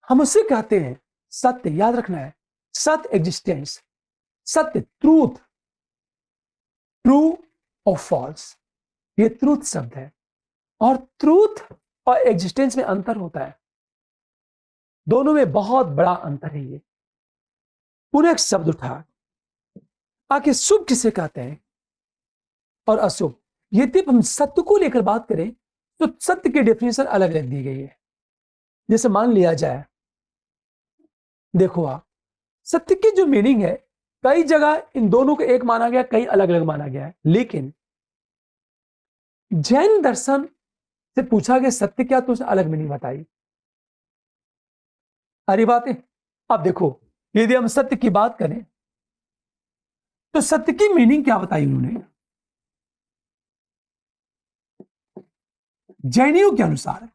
हम उसे कहते हैं सत्य। याद रखना है, सत्य एग्जिस्टेंस, सत्य ट्रूथ, ट्रू और फॉल्स, ये ट्रूथ शब्द है। और ट्रूथ और एग्जिस्टेंस में अंतर होता है, दोनों में बहुत बड़ा अंतर है। ये पुनः एक शब्द उठा, आखिर शुभ किसे कहते हैं और अशुभ? यदि हम सत्य को लेकर बात करें तो सत्य की डेफिनेशन अलग रख दी गई है। जैसे मान लिया जाए, देखो आप, सत्य की जो मीनिंग है, कई जगह इन दोनों को एक माना गया, कई अलग अलग माना गया है। लेकिन जैन दर्शन से पूछा गया सत्य क्या, तो उसे अलग मीनिंग बताई। अरे बात है। अब देखो, यदि हम सत्य की बात करें तो सत्य की मीनिंग क्या बताई उन्होंने? जैनियों के अनुसार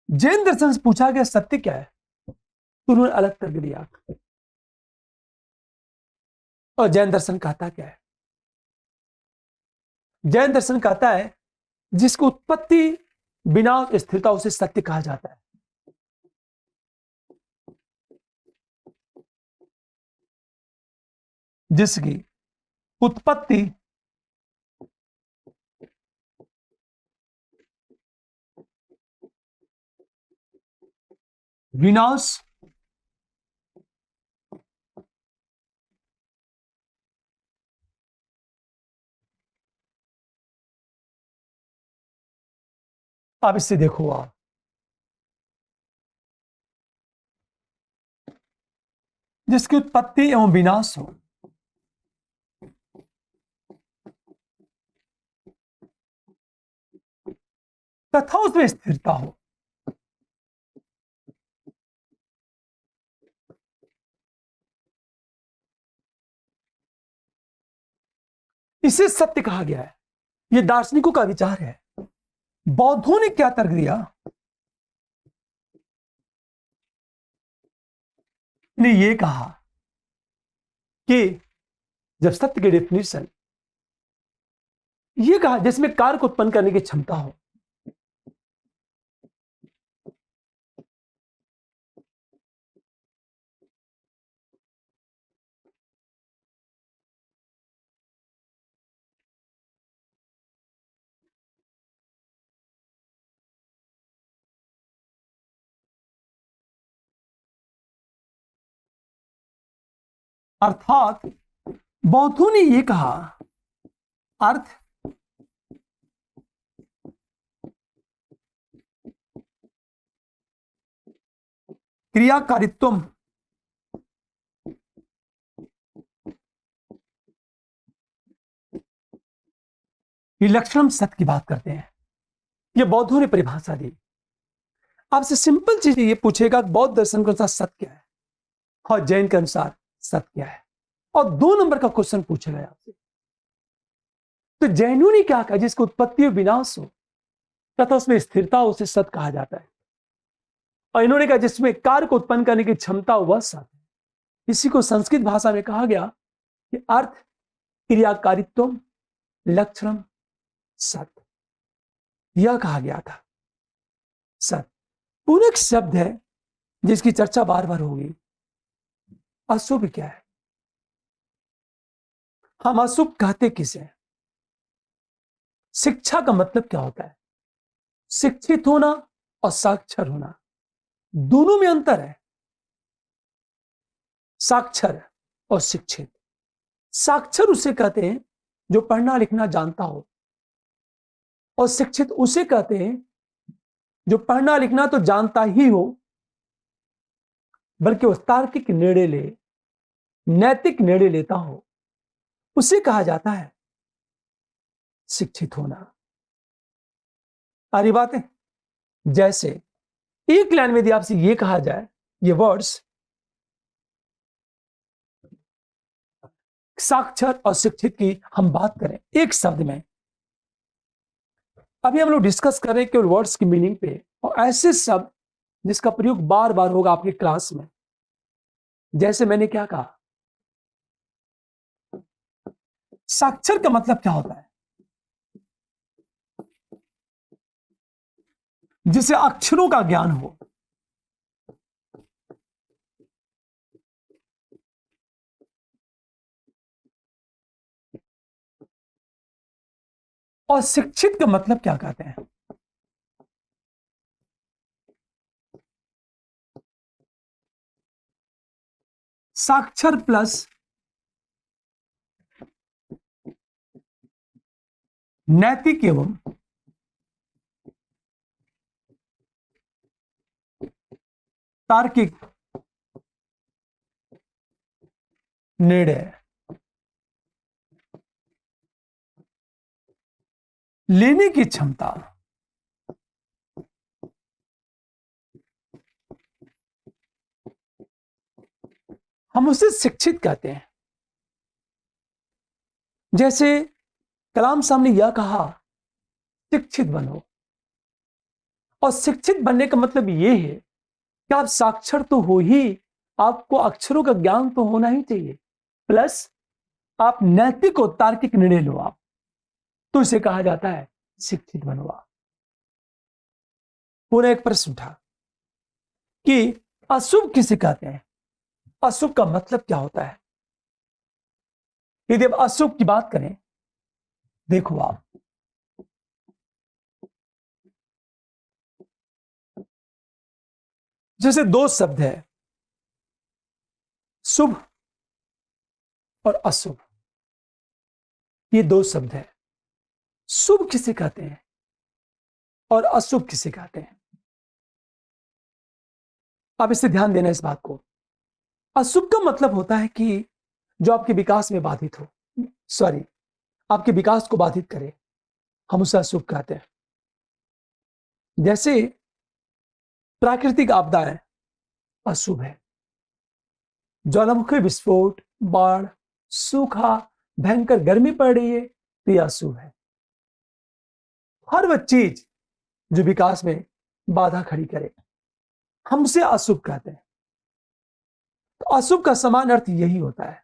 जैन दर्शन से पूछा गया सत्य क्या है, तो उन्होंने अलग तर्क दिया। और जैन दर्शन कहता क्या है? जैन दर्शन कहता है जिसकी उत्पत्ति विनाश स्थिरता उसे सत्य कहा जाता है। जिसकी उत्पत्ति विनाश अब इससे देखो आप, जिसकी उत्पत्ति एवं विनाश हो तथा उसमें स्थिरता हो, इसे सत्य कहा गया है। यह दार्शनिकों का विचार है। बौद्धों ने क्या तर्क दिया? ने यह कहा कि जब सत्य की डेफिनेशन यह कहा जिसमें कार्य को उत्पन्न करने की क्षमता हो, अर्थात बौद्धों ने यह कहा अर्थ क्रियाकारित्व लक्षणम सत्य की बात करते हैं। यह बौद्धों ने परिभाषा दी। आपसे सिंपल चीज ये पूछेगा बौद्ध दर्शन के अनुसार सत्य क्या है और जैन के अनुसार सत्य क्या है, और 2 नंबर का क्वेश्चन पूछेगा आपसे। तो जैनों ने क्या कहा? जिसकी उत्पत्ति और विनाश हो तथा उसमें स्थिरता हो उसे सत्य कहा जाता है। और इन्होंने कहा जिसमें कार्य को उत्पन्न करने की क्षमता हो वह सत्य है। इसी को संस्कृत भाषा में कहा गया कि अर्थ क्रियाकारित्व लक्षणम सत्य, यह कहा गया था सत्य। पूरक शब्द है जिसकी चर्चा बार बार होगी। अशुभ क्या है? हम अशुभ कहते किसे? शिक्षा का मतलब क्या होता है? शिक्षित होना और साक्षर होना, दोनों में अंतर है। साक्षर और शिक्षित। साक्षर उसे कहते हैं जो पढ़ना लिखना जानता हो, और शिक्षित उसे कहते हैं जो पढ़ना लिखना तो जानता ही हो बल्कि वो तार्किक निर्णय ले, नैतिक निर्णय लेता हो, उसे कहा जाता है शिक्षित होना। सारी बातें जैसे एक लाइन में यदि आपसे यह कहा जाए, ये वर्ड्स साक्षर और शिक्षित की हम बात करें एक शब्द में, अभी हम लोग डिस्कस कर रहे हैं केवल वर्ड्स की मीनिंग पे, और ऐसे शब्द जिसका प्रयोग बार बार होगा आपकी क्लास में। जैसे मैंने क्या कहा, साक्षर का मतलब क्या होता है? जिसे अक्षरों का ज्ञान हो। और शिक्षित का मतलब क्या कहते हैं? साक्षर प्लस नैतिक एवं तार्किक निर्णय लेने की क्षमता। हम उसे शिक्षित कहते हैं। जैसे कलाम साहब ने यह कहा, शिक्षित बनो। और शिक्षित बनने का मतलब यह है कि आप साक्षर तो हो ही, आपको अक्षरों का ज्ञान तो होना ही चाहिए, प्लस आप नैतिक और तार्किक निर्णय लो आप, तो इसे कहा जाता है शिक्षित बनो आप। पुनः एक प्रश्न उठा कि अशुभ किसे कहते हैं, अशुभ का मतलब क्या होता है। यदि आप अशुभ की बात करें, देखो आप, जैसे दो शब्द है, शुभ और अशुभ, ये दो शब्द है। शुभ किसे कहते हैं और अशुभ किसे कहते हैं, आप इससे ध्यान देना इस बात को। अशुभ का मतलब होता है कि जो आपके विकास में बाधित हो, सॉरी, आपके विकास को बाधित करे, हम उसे अशुभ कहते हैं। जैसे प्राकृतिक आपदाएं अशुभ है, ज्वालामुखी विस्फोट, बाढ़, सूखा, भयंकर गर्मी पड़ रही है, तो यह अशुभ है। हर वह चीज जो विकास में बाधा खड़ी करे, हम उसे अशुभ कहते हैं। तो अशुभ का समान अर्थ यही होता है,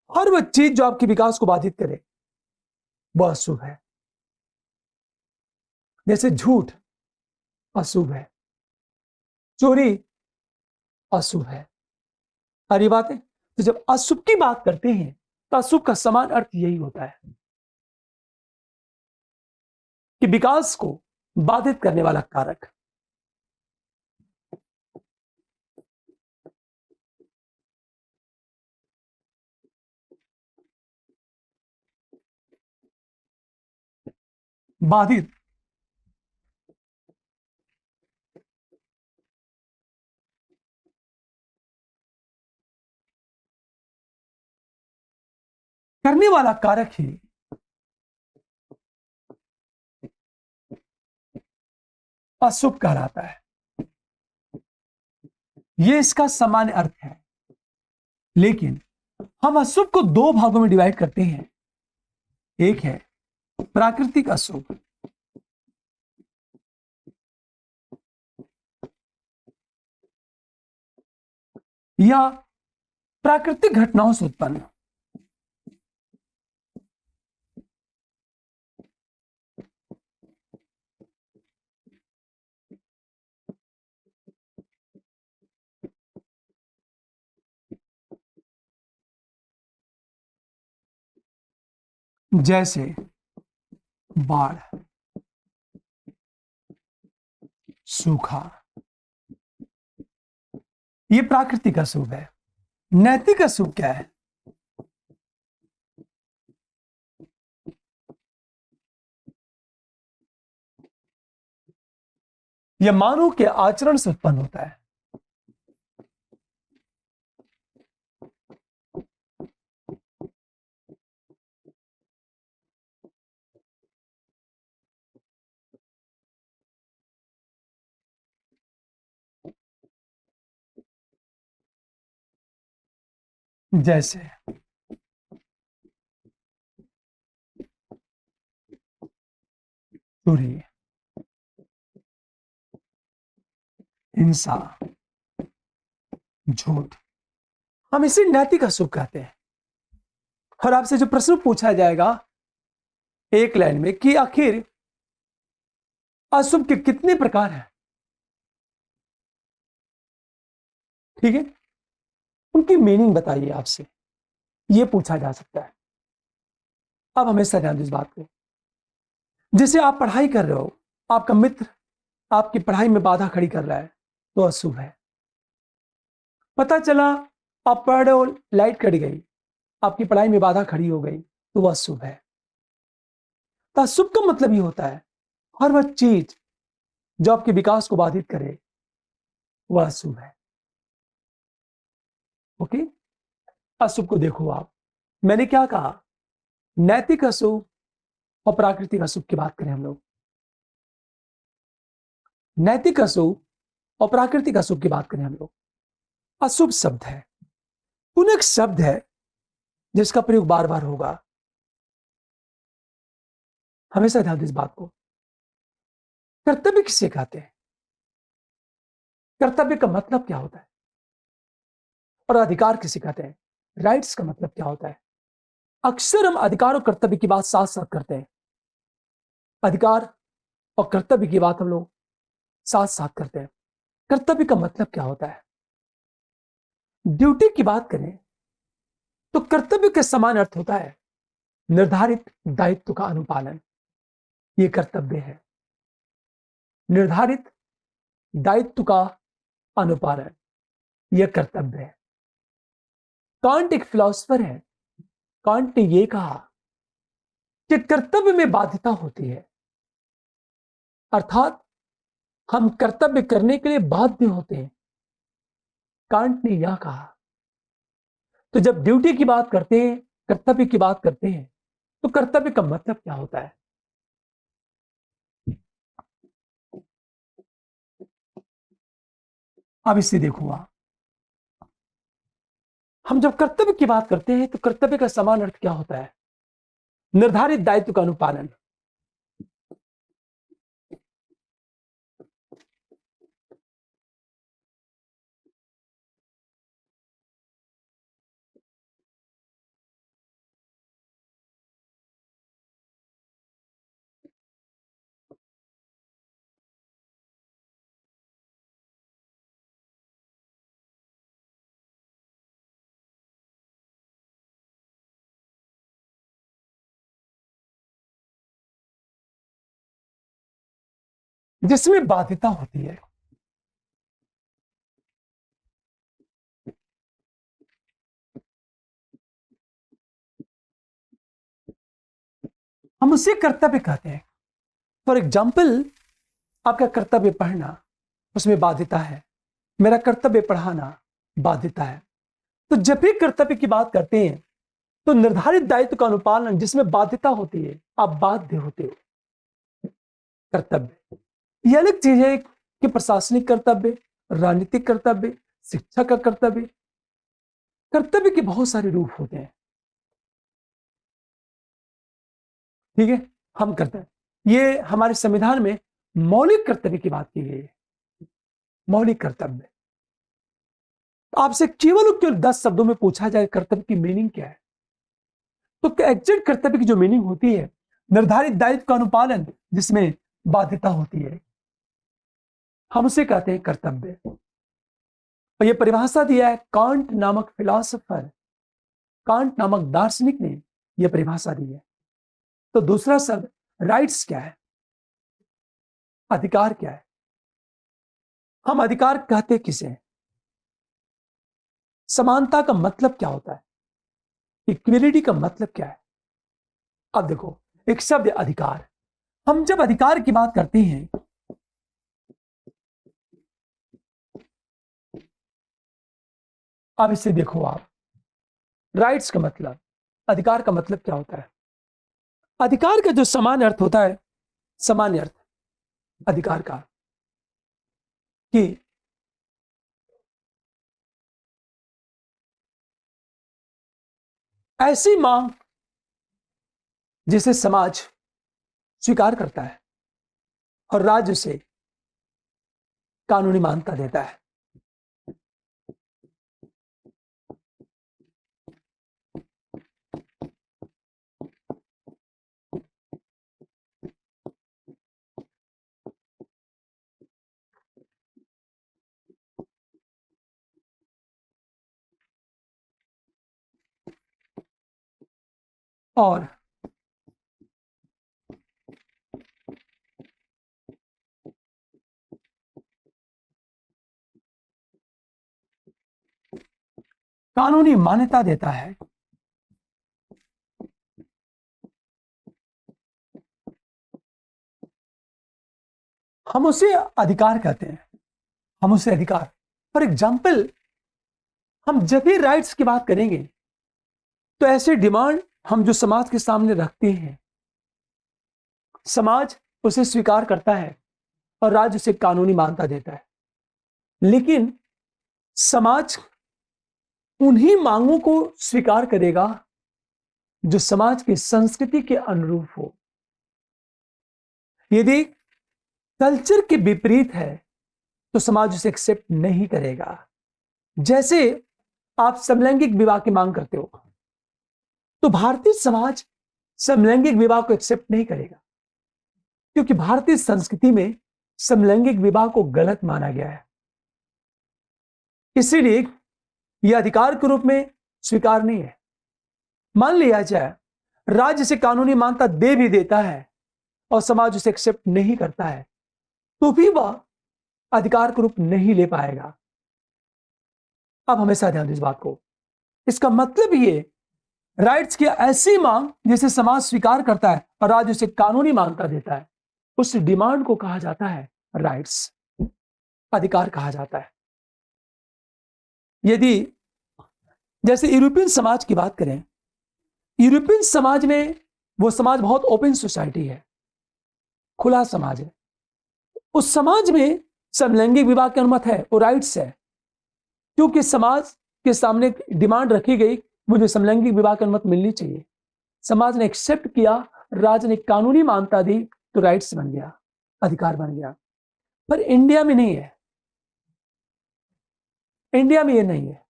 हर वह चीज जो आपके विकास को बाधित करे वह अशुभ है। जैसे झूठ अशुभ है, चोरी अशुभ है। सारी बातें, तो जब अशुभ की बात करते हैं तो अशुभ का समान अर्थ यही होता है कि विकास को बाधित करने वाला कारक। बाधित करने वाला कारक ही अशुभ कहलाता है। यह इसका सामान्य अर्थ है, लेकिन हम अशुभ को दो भागों में डिवाइड करते हैं। एक है प्राकृतिक अशुभ, या प्राकृतिक घटनाओं से उत्पन्न। जैसे बाढ़, सूखा, ये प्राकृतिक अशुभ है। नैतिक अशुभ क्या है, यह मानव के आचरण से उत्पन्न होता है। जैसे चोरी, हिंसा, झूठ, हम इसे नैतिक अशुभ कहते हैं। और आपसे जो प्रश्न पूछा जाएगा एक लाइन में कि आखिर अशुभ के कितने प्रकार हैं, ठीक है, उनकी मीनिंग बताइए, आपसे यह पूछा जा सकता है। आप हमेशा ध्यान दीजिए इस बात को। जैसे आप पढ़ाई कर रहे हो, आपका मित्र आपकी पढ़ाई में बाधा खड़ी कर रहा है, तो अशुभ है। पता चला आप पढ़ रहे हो, लाइट कट गई, आपकी पढ़ाई में बाधा खड़ी हो गई, तो वह अशुभ है। तो अशुभ का मतलब ये होता है हर वह चीज जो आपके विकास को बाधित करे वह अशुभ है। ओके, अशुभ को देखो आप, मैंने क्या कहा, नैतिक अशुभ और प्राकृतिक अशुभ की बात करें हम लोग। नैतिक अशुभ और प्राकृतिक अशुभ की बात करें हम लोग, अशुभ शब्द है, पुनः शब्द है जिसका प्रयोग बार बार होगा। हमेशा ध्यान दें इस बात को। कर्तव्य किसे कहते हैं? कर्तव्य का मतलब क्या होता है? और अधिकार किसे कहते हैं? राइट्स का मतलब क्या होता है? अक्सर हम अधिकार और कर्तव्य की बात साथ साथ करते हैं। अधिकार और कर्तव्य की बात हम लोग साथ साथ करते हैं। कर्तव्य का मतलब क्या होता है? ड्यूटी की बात करें तो कर्तव्य के समान अर्थ होता है निर्धारित दायित्व का अनुपालन। यह कर्तव्य है, निर्धारित दायित्व का अनुपालन, यह कर्तव्य है। कांट एक फिलोसफर है। कांट ने यह कहा कि कर्तव्य में बाध्यता होती है, अर्थात हम कर्तव्य करने के लिए बाध्य होते हैं। कांट ने यह कहा। तो जब ड्यूटी की बात करते हैं, कर्तव्य की बात करते हैं, तो कर्तव्य का मतलब क्या होता है? अब इसे देखूंगा। हम जब कर्तव्य की बात करते हैं तो कर्तव्य का समान अर्थ क्या होता है? निर्धारित दायित्व का अनुपालन। जिसमें बाध्यता होती है। हम उसे कर्तव्य कहते हैं। फॉर एग्जाम्पल, आपका कर्तव्य पढ़ना, उसमें बाध्यता है। मेरा कर्तव्य पढ़ाना, बाध्यता है। तो जब भी कर्तव्य की बात करते हैं तो निर्धारित दायित्व का अनुपालन जिसमें बाध्यता होती है, आप बाध्य होते हो। कर्तव्य यह अलग चीज है कि प्रशासनिक कर्तव्य, राजनीतिक कर्तव्य, शिक्षा का कर्तव्य। कर्तव्य के बहुत सारे रूप होते हैं। ठीक है, हम करते हैं। ये हमारे संविधान में मौलिक कर्तव्य की बात की गई है। मौलिक कर्तव्य। आपसे केवल 10 शब्दों में पूछा जाए कर्तव्य की मीनिंग क्या है, तो एग्जैक्ट कर्तव्य की जो मीनिंग होती है, निर्धारित दायित्व का अनुपालन जिसमें बाध्यता होती है, हम उसे कहते हैं कर्तव्य। और यह परिभाषा दिया है कांट नामक फिलोसोफर, कांट नामक दार्शनिक ने यह परिभाषा दी है। तो दूसरा शब्द राइट्स क्या है? अधिकार क्या है? हम अधिकार कहते किसे हैं? समानता का मतलब क्या होता है? इक्विलिटी का मतलब क्या है? अब देखो, एक शब्द अधिकार। हम जब अधिकार की बात करते हैं, अब इसे देखो आप, राइट्स का मतलब, अधिकार का मतलब क्या होता है? अधिकार का जो सामान्य अर्थ होता है, सामान्य अर्थ अधिकार का, कि ऐसी मांग जिसे समाज स्वीकार करता है और राज्य उसे कानूनी मान्यता देता है। और कानूनी मान्यता देता है। हम उसे अधिकार कहते हैं। हम उसे अधिकार, फॉर एग्जाम्पल, हम जब भी राइट्स की बात करेंगे तो ऐसे डिमांड हम जो समाज के सामने रखते हैं, समाज उसे स्वीकार करता है और राज्य उसे कानूनी मान्यता देता है। लेकिन समाज उन्हीं मांगों को स्वीकार करेगा जो समाज की संस्कृति के अनुरूप हो। यदि कल्चर के विपरीत है तो समाज उसे एक्सेप्ट नहीं करेगा। जैसे आप समलैंगिक विवाह की मांग करते हो तो भारतीय समाज समलैंगिक विवाह को एक्सेप्ट नहीं करेगा, क्योंकि भारतीय संस्कृति में समलैंगिक विवाह को गलत माना गया है। इसीलिए यह अधिकार के रूप में स्वीकार नहीं है। मान लिया जाए राज्य से कानूनी मान्यता दे भी देता है और समाज उसे एक्सेप्ट नहीं करता है, तो भी वह अधिकार के रूप नहीं ले पाएगा। अब हमेशा ध्यान दें इस बात को। इसका मतलब ये राइट्स की ऐसी मांग जिसे समाज स्वीकार करता है और राज्य उसे कानूनी मान्यता देता है, उस डिमांड को कहा जाता है राइट्स, अधिकार कहा जाता है। यदि जैसे यूरोपियन समाज की बात करें, यूरोपियन समाज में वो समाज बहुत ओपन सोसाइटी है, खुला समाज है। उस समाज में समलैंगिक विवाह की अनुमति है, वो राइट्स है, क्योंकि समाज के सामने डिमांड रखी गई मुझे समलैंगिक विवाह की अनुमति मिलनी चाहिए। समाज ने एक्सेप्ट किया, राज्य ने कानूनी मान्यता दी, तो राइट्स बन गया, अधिकार बन गया। पर इंडिया में नहीं है, इंडिया में ये नहीं है।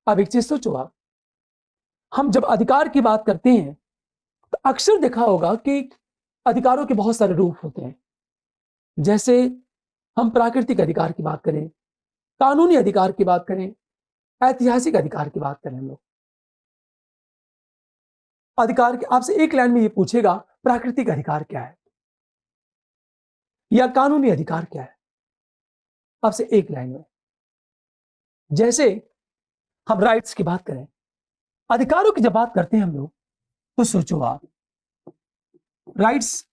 अब एक चीज सोचो आप, हम जब अधिकार की बात करते हैं तो अक्सर देखा होगा कि अधिकारों के बहुत सारे रूप होते हैं। जैसे हम प्राकृतिक अधिकार की बात करें, कानूनी अधिकार की बात करें, ऐतिहासिक अधिकार की बात करें, हम लोग अधिकार के आपसे एक लाइन में ये पूछेगा प्राकृतिक अधिकार क्या है या कानूनी अधिकार क्या है, आपसे एक लाइन में। जैसे हम राइट्स की बात करें, अधिकारों की जब बात करते हैं हम लोग, तो सोचो आप, राइट्स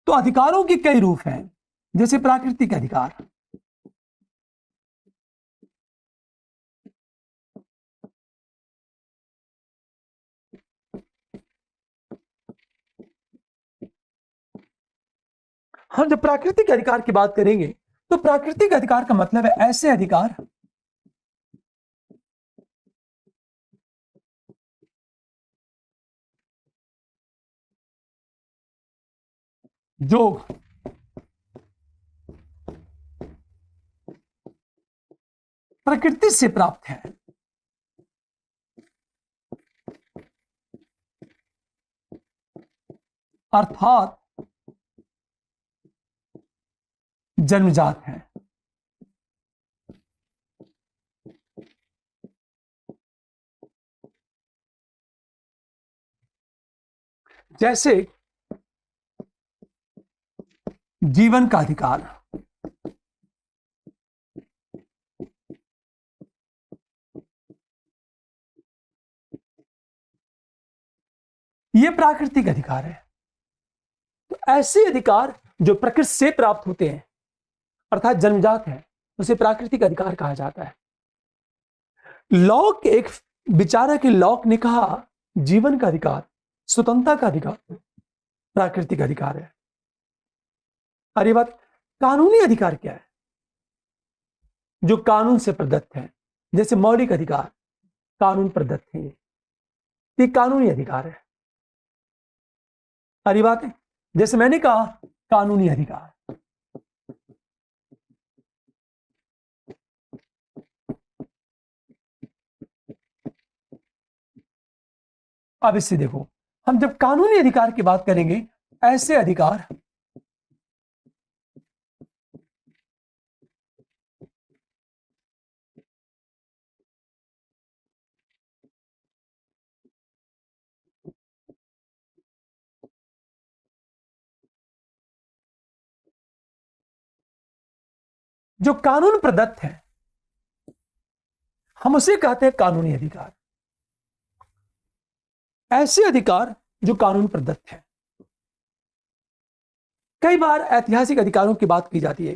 तो अधिकारों के कई रूप हैं। जैसे प्राकृतिक अधिकार, हम जब प्राकृतिक अधिकार की बात करेंगे तो प्राकृतिक अधिकार का मतलब है ऐसे अधिकार जो प्रकृति से प्राप्त है। अर्थात जन्मजात है। जैसे जीवन का अधिकार, यह प्राकृतिक अधिकार है। तो ऐसे अधिकार जो प्रकृति से प्राप्त होते हैं अर्थात जन्मजात है, उसे प्राकृतिक अधिकार कहा जाता है। लॉक, एक विचारक लॉक ने कहा जीवन का अधिकार, स्वतंत्रता का अधिकार प्राकृतिक अधिकार है। अरे बात, कानूनी अधिकार क्या है? जो कानून से प्रदत्त है। जैसे मौलिक अधिकार कानून प्रदत्त है, ये कानूनी अधिकार है। अरे बात है, जैसे मैंने कहा कानूनी अधिकार। अब इससे देखो, हम जब कानूनी अधिकार की बात करेंगे, ऐसे अधिकार जो कानून प्रदत्त है, हम उसे कहते हैं कानूनी अधिकार। ऐसे अधिकार जो कानून प्रदत्त है। कई बार ऐतिहासिक अधिकारों की बात की जाती है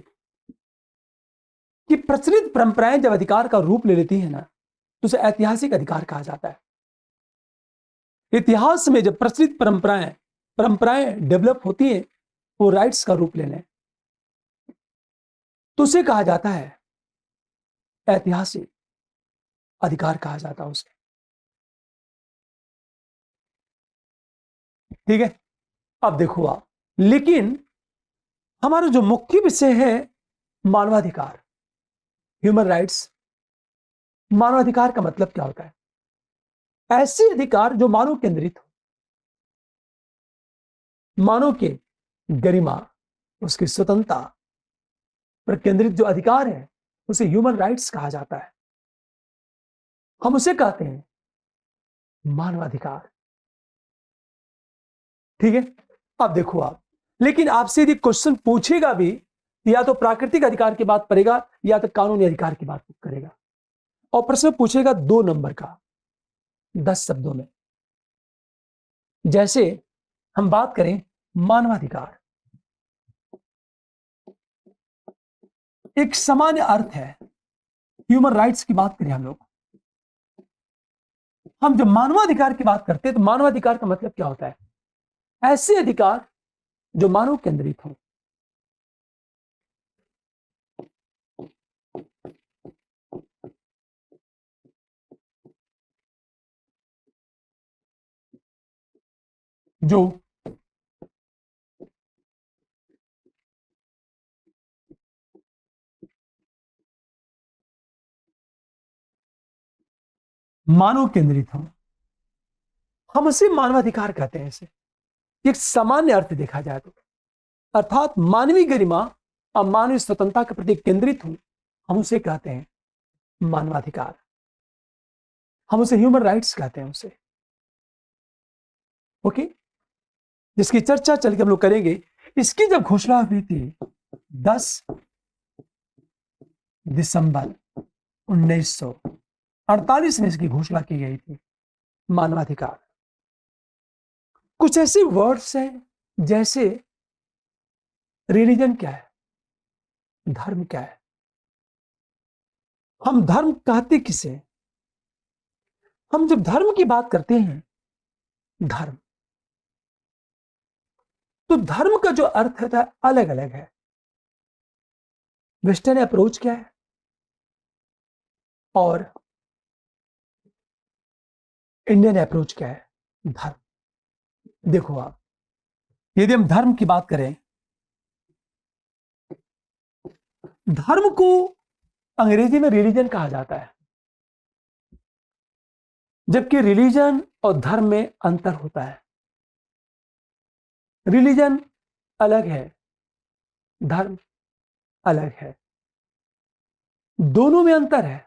कि प्रचलित परंपराएं जब अधिकार का रूप ले लेती है ना, तो उसे ऐतिहासिक अधिकार कहा जाता है। इतिहास में जब प्रचलित परंपराएं डेवलप होती हैं, वो राइट्स का रूप ले लें। तो उसे कहा जाता है ऐतिहासिक अधिकार, कहा जाता है उसे। ठीक है, अब देखो आप, लेकिन हमारा जो मुख्य विषय है मानवाधिकार, ह्यूमन राइट्स। मानवाधिकार का मतलब क्या होता है? ऐसे अधिकार जो मानव केंद्रित हो, मानव के गरिमा, उसकी स्वतंत्रता पर केंद्रित जो अधिकार है उसे ह्यूमन राइट्स कहा जाता है। हम उसे कहते हैं मानवाधिकार। ठीक है, अब देखो आप, लेकिन आपसे यदि क्वेश्चन पूछेगा भी, या तो प्राकृतिक अधिकार की बात करेगा या तो कानूनी अधिकार की बात करेगा, और प्रश्न पूछेगा 2 नंबर का 10 शब्दों में। जैसे हम बात करें मानवाधिकार, एक सामान्य अर्थ है। ह्यूमन राइट्स की बात करें हम जब मानवाधिकार की बात करते हैं तो मानवाधिकार का मतलब क्या होता है? ऐसे अधिकार जो मानव केंद्रित हो, जो मानव केंद्रित हो, हम उसे मानवाधिकार कहते हैं। इसे एक सामान्य अर्थ देखा जाए तो, अर्थात मानवीय गरिमा और मानवीय स्वतंत्रता के प्रति केंद्रित हो, हम उसे कहते हैं मानवाधिकार। हम उसे ह्यूमन राइट्स कहते हैं उसे। ओके, जिसकी चर्चा चल के हम लोग करेंगे। इसकी जब घोषणा हुई थी 10 दिसंबर 1948 में इसकी घोषणा की गई थी, मानवाधिकार। कुछ ऐसे वर्ड्स हैं जैसे रिलीजन क्या है, धर्म क्या है, हम धर्म कहते किसे? हम जब धर्म की बात करते हैं, धर्म, तो धर्म का जो अर्थ है अलग अलग है। वेस्टर्न अप्रोच क्या है और इंडियन अप्रोच क्या है? धर्म। देखो आप, यदि हम धर्म की बात करें, धर्म को अंग्रेजी में रिलीजन कहा जाता है, जबकि रिलीजन और धर्म में अंतर होता है। रिलीजन अलग है, धर्म अलग है, दोनों में अंतर है।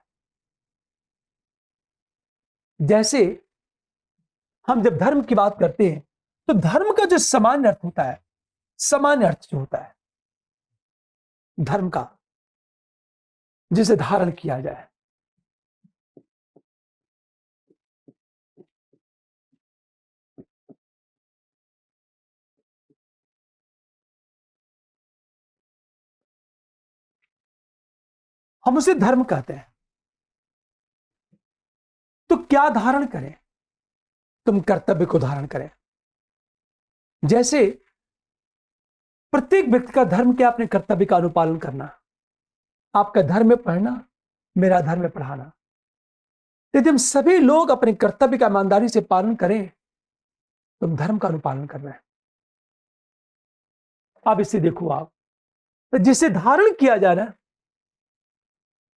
जैसे हम जब धर्म की बात करते हैं तो धर्म का जो सामान्य अर्थ होता है, सामान्य अर्थ जो होता है धर्म का, जिसे धारण किया जाए, हम उसे धर्म कहते हैं। तो क्या धारण करें? तुम कर्तव्य को धारण करें। जैसे प्रत्येक व्यक्ति का धर्म क्या? अपने कर्तव्य का अनुपालन करना। आपका धर्म है पढ़ना, मेरा धर्म है पढ़ाना। यदि हम सभी लोग अपने कर्तव्य का ईमानदारी से पालन करें तो धर्म का अनुपालन करना है। अब इसे देखो आप, तो जिसे धारण किया जा रहा है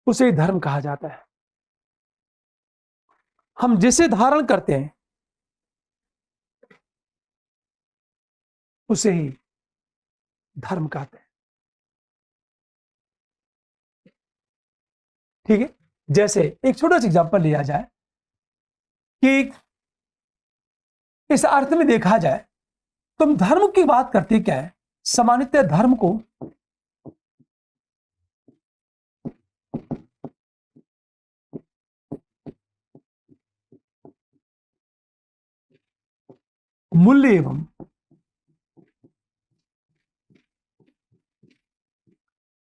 उसे धर्म कहा जाता है। हम जिसे धारण करते हैं उसे ही धर्म कहते हैं। ठीक है, जैसे एक छोटा सा एग्जांपल लिया जाए कि इस अर्थ में देखा जाए, तुम धर्म की बात करते क्या है? सामान्यतः धर्म को मूल्य एवं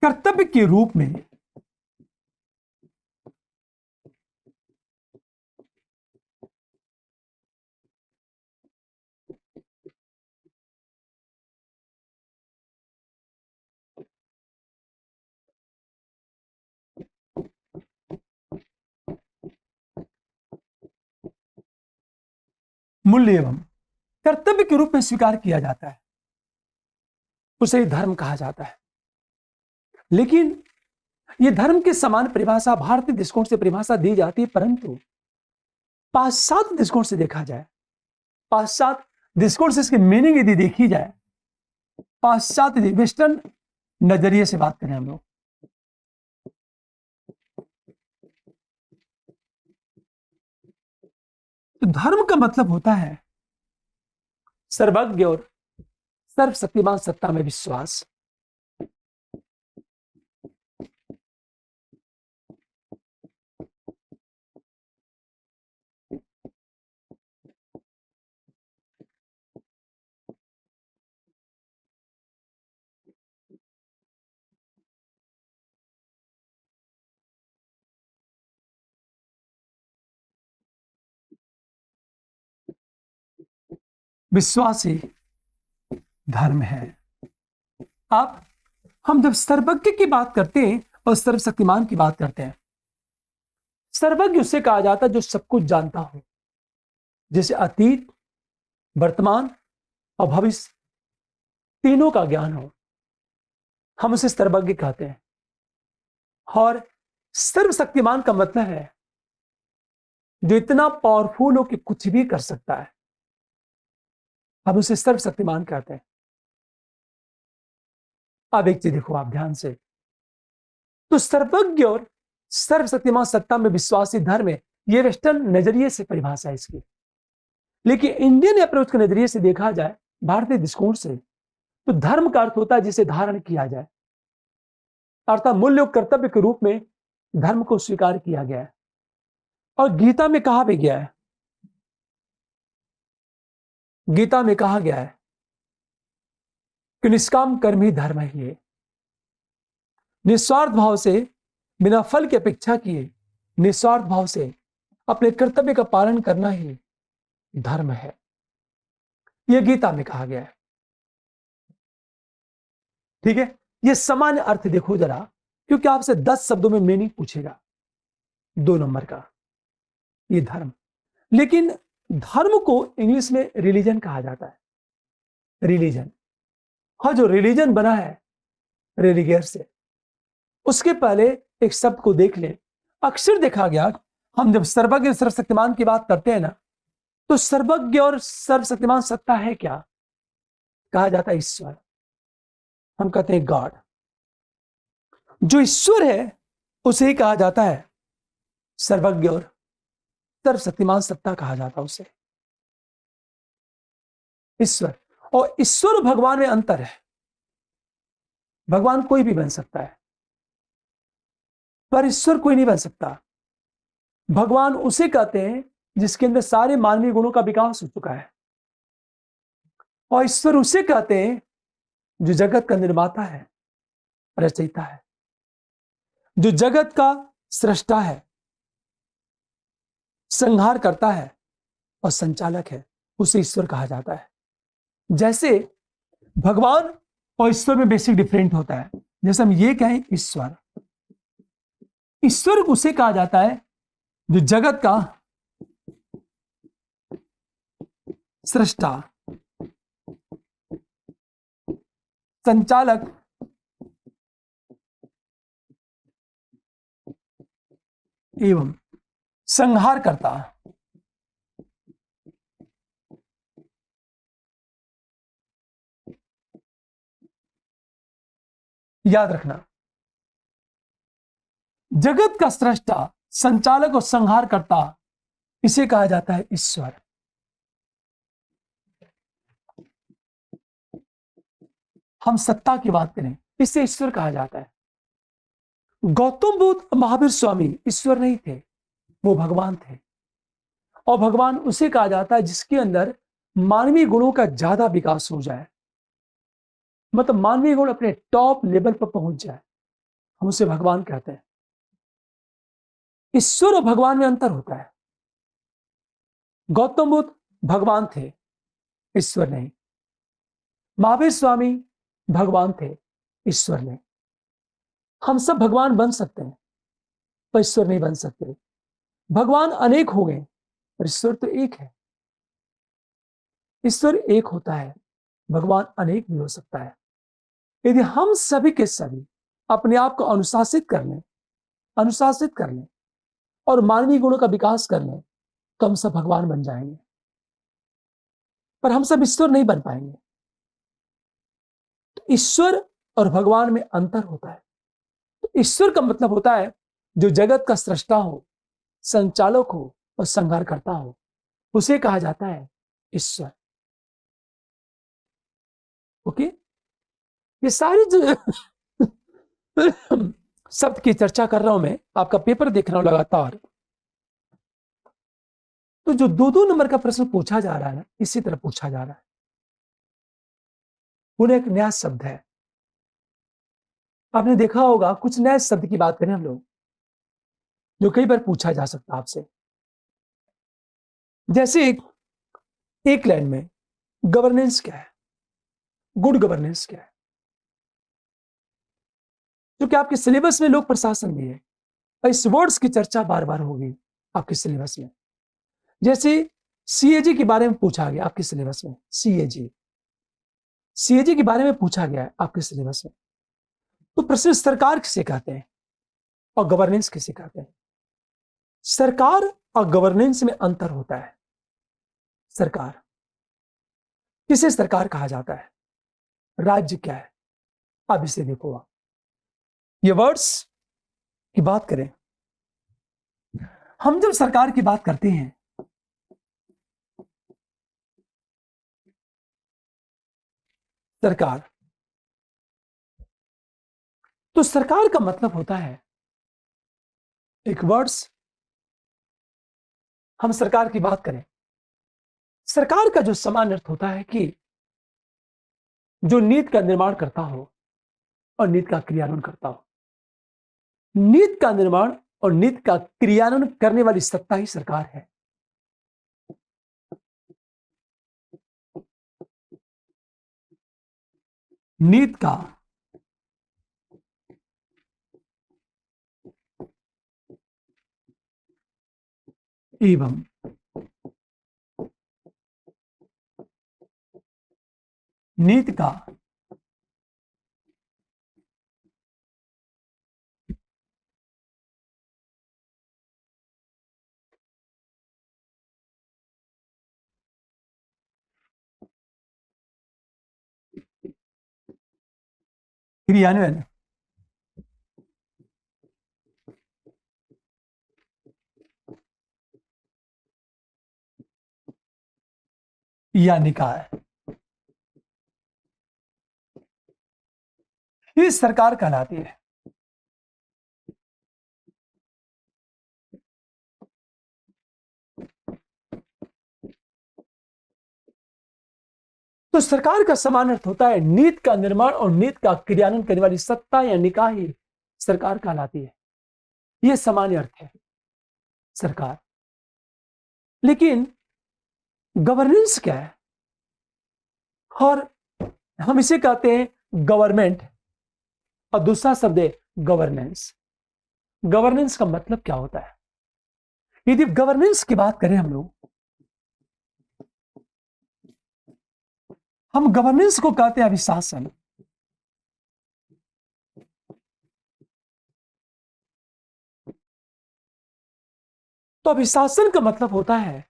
कर्तव्य के रूप में मूल्य एवं कर्तव्य के रूप में स्वीकार किया जाता है, उसे धर्म कहा जाता है। लेकिन यह धर्म के समान परिभाषा भारतीय दृष्टिकोण से परिभाषा दी जाती है, परंतु पाश्चात्य दृष्टिकोण से देखा जाए, पाश्चात्य दृष्टिकोण से इसकी मीनिंग यदि देखी जाए, पाश्चात्य वेस्टर्न नजरिए से बात करें हम लोग, तो धर्म का मतलब होता है सर्वज्ञ और सर्वशक्तिमान सत्ता में विश्वास। विश्वास ही धर्म है। अब हम जब सर्वज्ञ की बात करते हैं और सर्वशक्तिमान की बात करते हैं, सर्वज्ञ उससे कहा जाता है जो सब कुछ जानता हो, जैसे अतीत, वर्तमान और भविष्य तीनों का ज्ञान हो, हम उसे सर्वज्ञ कहते हैं। और सर्वशक्तिमान का मतलब है जो इतना पावरफुल हो कि कुछ भी कर सकता है, हम उसे सर्वशक्तिमान कहते हैं। अब एक चीज देखो आप ध्यान से, तो सर्वज्ञ और सर्वशक्तिमान सत्ता में विश्वासी धर्म है, यह वेस्टर्न नजरिए से परिभाषा है इसकी। लेकिन इंडियन अप्रोच के नजरिए से देखा जाए, भारतीय दृष्टिकोण से, तो धर्म का अर्थ होता है जिसे धारण किया जाए, अर्थात मूल्य और कर्तव्य के रूप में धर्म को स्वीकार किया गया है। और गीता में कहा भी गया है, गीता में कहा गया है कि निष्काम कर्म ही धर्म है, निस्वार्थ भाव से बिना फल की अपेक्षा किए निस्वार्थ भाव से अपने कर्तव्य का पालन करना ही धर्म है, यह गीता में कहा गया है। ठीक है, यह सामान्य अर्थ देखो जरा, क्योंकि आपसे 10 शब्दों में मीनिंग पूछेगा 2 नंबर का, यह धर्म। लेकिन धर्म को इंग्लिश में रिलीजन कहा जाता है, रिलीजन। हाँ, जो रिलीजन बना है रिलीगियर से, उसके पहले एक शब्द को देख ले। अक्सर देखा गया, हम जब सर्वज्ञ और सर्वशक्तिमान की बात करते हैं ना, तो सर्वज्ञ और सर्वशक्तिमान सत्ता है क्या? कहा जाता है ईश्वर, हम कहते हैं गॉड। जो ईश्वर है उसे ही कहा जाता है सर्वज्ञ और सर्वशक्तिमान सत्ता कहा जाता है उसे, ईश्वर। और ईश्वर और भगवान में अंतर है, भगवान कोई भी बन सकता है पर ईश्वर कोई नहीं बन सकता। भगवान उसे कहते हैं जिसके अंदर सारे मानवीय गुणों का विकास हो चुका है, और ईश्वर उसे कहते हैं जो जगत का निर्माता है, रचयिता है, जो जगत का सृष्टा है, संहार करता है और संचालक है, उसे ईश्वर कहा जाता है। जैसे भगवान और ईश्वर में बेसिक डिफरेंट होता है, जैसे हम ये कहें ईश्वर, ईश्वर उसे कहा जाता है जो जगत का सृष्टा, संचालक एवं संहार करता। याद रखना, जगत का सृष्टा, संचालक और संहार करता, इसे कहा जाता है ईश्वर। हम सत्ता की बात करें, इसे ईश्वर कहा जाता है। गौतम बुद्ध, महावीर स्वामी ईश्वर नहीं थे, वो भगवान थे। और भगवान उसे कहा जाता है जिसके अंदर मानवीय गुणों का ज्यादा विकास हो जाए, मतलब मानवीय गुण अपने टॉप लेवल पर पहुंच जाए, हम उसे भगवान कहते हैं। ईश्वर और भगवान में अंतर होता है। गौतम बुद्ध भगवान थे, ईश्वर नहीं। महावीर स्वामी भगवान थे, ईश्वर नहीं। हम सब भगवान बन सकते हैं पर ईश्वर नहीं बन सकते। भगवान अनेक हो गए पर ईश्वर तो एक है। ईश्वर एक होता है, भगवान अनेक भी हो सकता है। यदि हम सभी के सभी अपने आप को अनुशासित कर लें और मानवीय गुणों का विकास कर लें, तो हम सब भगवान बन जाएंगे। पर हम सब ईश्वर नहीं बन पाएंगे। तो ईश्वर और भगवान में अंतर होता है। तो ईश्वर का मतलब होता है जो जगत का सृष्टा हो, संचालक हो और संहार करता हो, उसे कहा जाता है ईश्वर। ओके, ये सारी जो शब्द की चर्चा कर रहा हूं मैं, आपका पेपर देख रहा हूं लगातार, तो जो दो दो नंबर का प्रश्न पूछा जा रहा है ना, इसी तरह पूछा जा रहा है। पुनः एक नया शब्द है। आपने देखा होगा कुछ नए शब्द की बात करें हम लोग, जो कई बार पूछा जा सकता है आपसे। जैसे एक लाइन में गवर्नेंस क्या है, गुड गवर्नेंस क्या है, क्योंकि आपके सिलेबस में लोक प्रशासन भी है और इस वर्ड्स की चर्चा बार बार होगी आपके सिलेबस में। जैसे सीएजी के बारे में पूछा गया आपके सिलेबस में, सीएजी के बारे में पूछा गया है आपके सिलेबस में। तो प्रश्न सरकार किसे कहते हैं और गवर्नेंस किसे कहते हैं? सरकार और गवर्नेंस में अंतर होता है। सरकार किसे सरकार कहा जाता है, राज्य क्या है? अब इसे देखो आप, ये वर्ड्स की बात करें, हम जब सरकार की बात करते हैं, सरकार, तो सरकार का मतलब होता है, एक वर्ड्स, हम सरकार की बात करें, सरकार का जो सामान्य अर्थ होता है कि जो नीति का निर्माण करता हो और नीति का क्रियान्वयन करता हो। नीति का निर्माण और नीति का क्रियान्वयन करने वाली सत्ता ही सरकार है। नीति का एवं नीति का क्रियान्वयन या निकाय, ये सरकार कहलाती है। तो सरकार का समान अर्थ होता है नीति का निर्माण और नीति का क्रियान्वयन करने वाली सत्ता या निकाय ही सरकार कहलाती है। यह सामान्य अर्थ है सरकार। लेकिन गवर्नेंस क्या है? और हम इसे कहते हैं गवर्नमेंट और दूसरा शब्द है गवर्नेंस। गवर्नेंस का मतलब क्या होता है? यदि गवर्नेंस की बात करें हम गवर्नेंस को कहते हैं अभिशासन। तो अभिशासन का मतलब होता है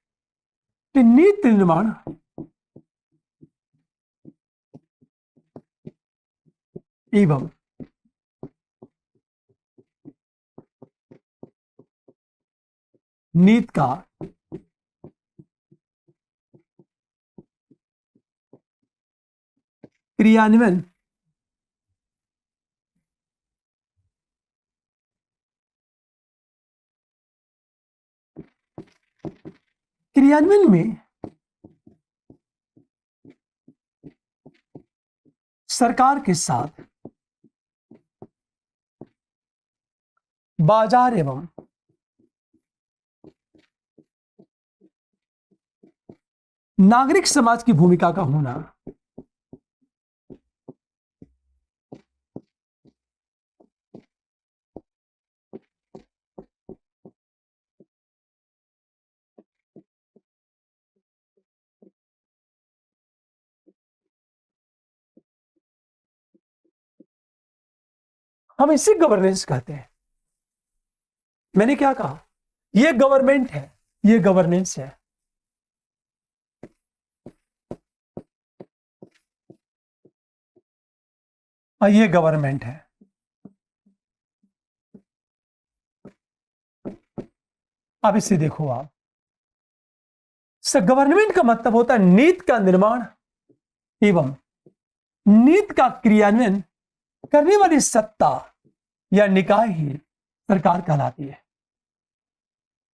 कि नीति निर्माण एवं नीति का क्रियान्वयन क्रियान्वयन में सरकार के साथ बाजार एवं नागरिक समाज की भूमिका का होना हम इसे गवर्नेंस कहते हैं। मैंने क्या कहा? यह गवर्नमेंट है, यह गवर्नेंस है। और ये गवर्नमेंट है। अब इसे देखो आप, गवर्नमेंट का मतलब होता है नीति का निर्माण एवं नीति का क्रियान्वयन करने वाली सत्ता या निकाय ही सरकार कहलाती है।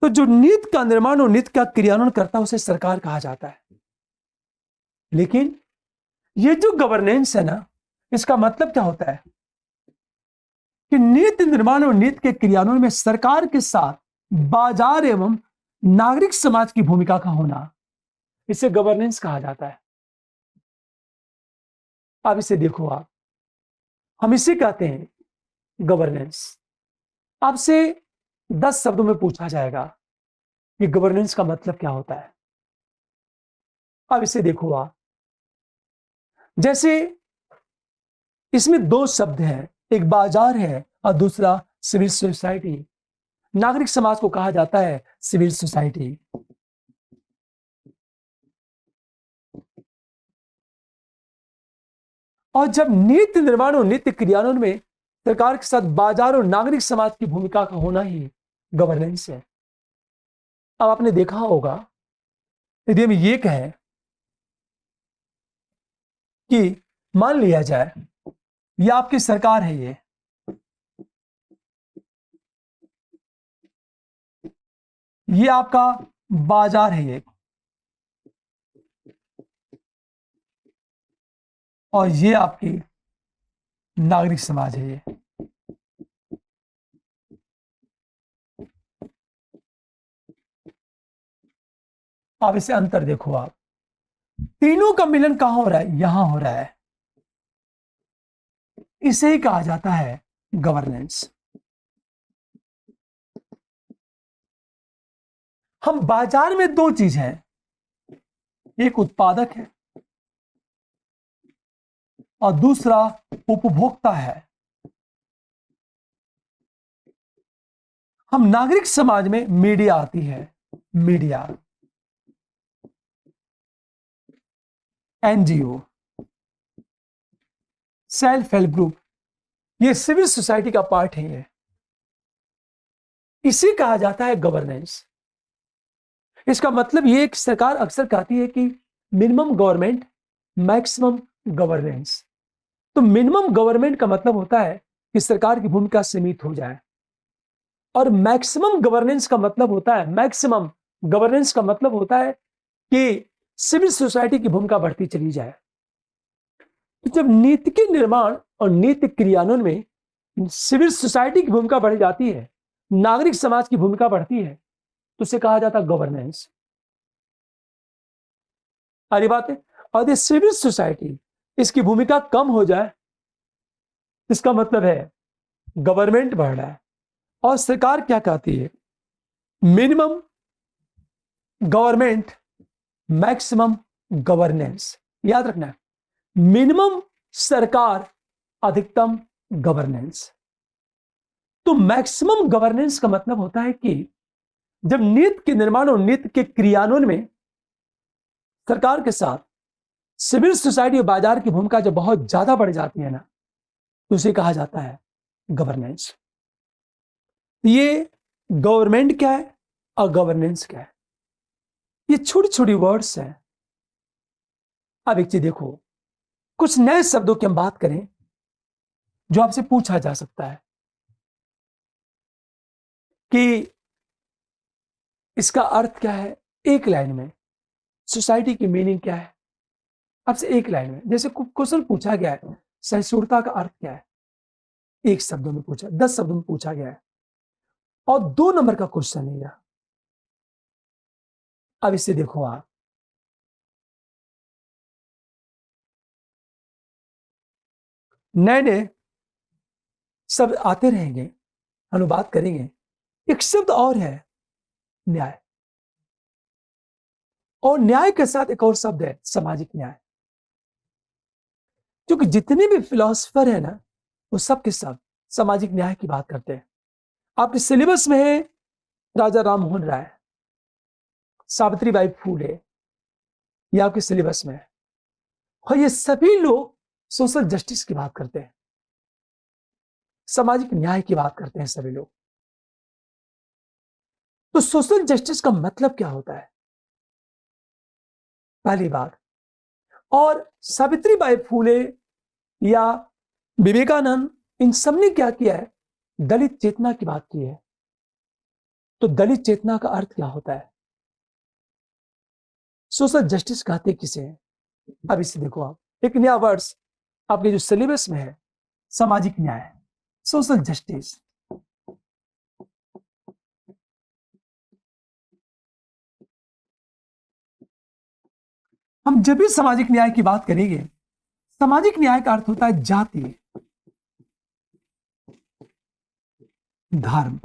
तो जो नीति का निर्माण और नीति का क्रियान्वयन करता है उसे सरकार कहा जाता है। लेकिन ये जो गवर्नेंस है ना, इसका मतलब क्या होता है कि नीति निर्माण और नीति के क्रियान्वयन में सरकार के साथ बाजार एवं नागरिक समाज की भूमिका का होना, इसे गवर्नेंस कहा जाता है। अब इसे देखो आप, हम इसे कहते हैं गवर्नेंस। आपसे 10 शब्दों में पूछा जाएगा कि गवर्नेंस का मतलब क्या होता है। अब इसे देखो आप, जैसे इसमें 2 शब्द हैं, एक बाजार है और दूसरा सिविल सोसाइटी। नागरिक समाज को कहा जाता है सिविल सोसाइटी। और जब नीति निर्माण और नीति क्रियान्वयन में सरकार के साथ बाजार और नागरिक समाज की भूमिका का होना ही गवर्नेंस है। अब आपने देखा होगा, यदि हम ये कहें कि मान लिया जाए ये आपकी सरकार है, ये आपका बाजार है ये, और ये आपकी नागरिक समाज है ये। अब इसे अंतर देखो आप, तीनों का मिलन कहां हो रहा है? यहां हो रहा है। इसे ही कहा जाता है गवर्नेंस। हम बाजार में 2 चीज हैं, एक उत्पादक है और दूसरा उपभोक्ता है। हम नागरिक समाज में मीडिया आती है, media, NGO, self help group, ये सिविल सोसाइटी का पार्ट है ये। इसे कहा जाता है गवर्नेंस। इसका मतलब ये कि सरकार अक्सर कहती है कि मिनिमम गवर्नमेंट मैक्सिमम गवर्नेंस। तो मिनिमम गवर्नमेंट का मतलब होता है कि सरकार की भूमिका सीमित हो जाए, और मैक्सिमम गवर्नेंस का मतलब होता है, मैक्सिमम गवर्नेंस का मतलब होता है कि सिविल सोसाइटी की भूमिका बढ़ती चली जाए। तो जब नीति के निर्माण और नीति क्रियान्वयन में सिविल सोसाइटी की भूमिका बढ़ जाती है, नागरिक समाज की भूमिका बढ़ती है, तो उसे कहा जाता है गवर्नेंस। सारी बात है। और ये सिविल सोसाइटी, इसकी भूमिका कम हो जाए, इसका मतलब है गवर्नमेंट बढ़ रहा है। और सरकार क्या कहती है? Minimum government maximum governance. याद रखना है, मिनिमम सरकार, अधिकतम गवर्नेंस। तो मैक्सिमम गवर्नेंस का मतलब होता है कि जब नीति के निर्माण और नीति के क्रियान्वयन में सरकार के साथ सिविल सोसाइटी और बाजार की भूमिका जब बहुत ज्यादा बढ़ जाती है ना, तो उसे कहा जाता है गवर्नेंस। ये गवर्नमेंट क्या है और गवर्नेंस क्या है, ये छोटी छोटी वर्ड्स हैं। अब एक चीज देखो, कुछ नए शब्दों की हम बात करें जो आपसे पूछा जा सकता है कि इसका अर्थ क्या है। एक लाइन में सोसाइटी की मीनिंग क्या है, आपसे एक लाइन में। जैसे क्वेश्चन पूछा गया है, सहिष्णुता का अर्थ क्या है, एक शब्दों में पूछा, 10 शब्दों में पूछा गया है, और 2 नंबर का क्वेश्चन है यह। अब इसे देखो आप, नए नए शब्द आते रहेंगे, हम बात करेंगे। एक शब्द और है न्याय, और न्याय के साथ एक और शब्द है सामाजिक न्याय। क्योंकि जितने भी फिलोसफर है ना, वो सब के सब सामाजिक न्याय की बात करते हैं। आपके सिलेबस में है राजा राममोहन राय, सावित्रीबाई फूले, ये आपके सिलेबस में है। और ये सभी लोग सोशल जस्टिस की बात करते हैं, सामाजिक न्याय की बात करते हैं सभी लोग। तो सोशल जस्टिस का मतलब क्या होता है, पहली बात। और सावित्रीबाई फूले या विवेकानंद, इन सब ने क्या किया है, दलित चेतना की बात की है। तो दलित चेतना का अर्थ क्या होता है, सोशल जस्टिस कहते किसे हैं? अब इसे देखो आप, एक नया वर्ड्स आपके जो सिलेबस में है, सामाजिक न्याय, सोशल जस्टिस। हम जब भी सामाजिक न्याय की बात करेंगे, सामाजिक न्याय का अर्थ होता है जाति, धर्म,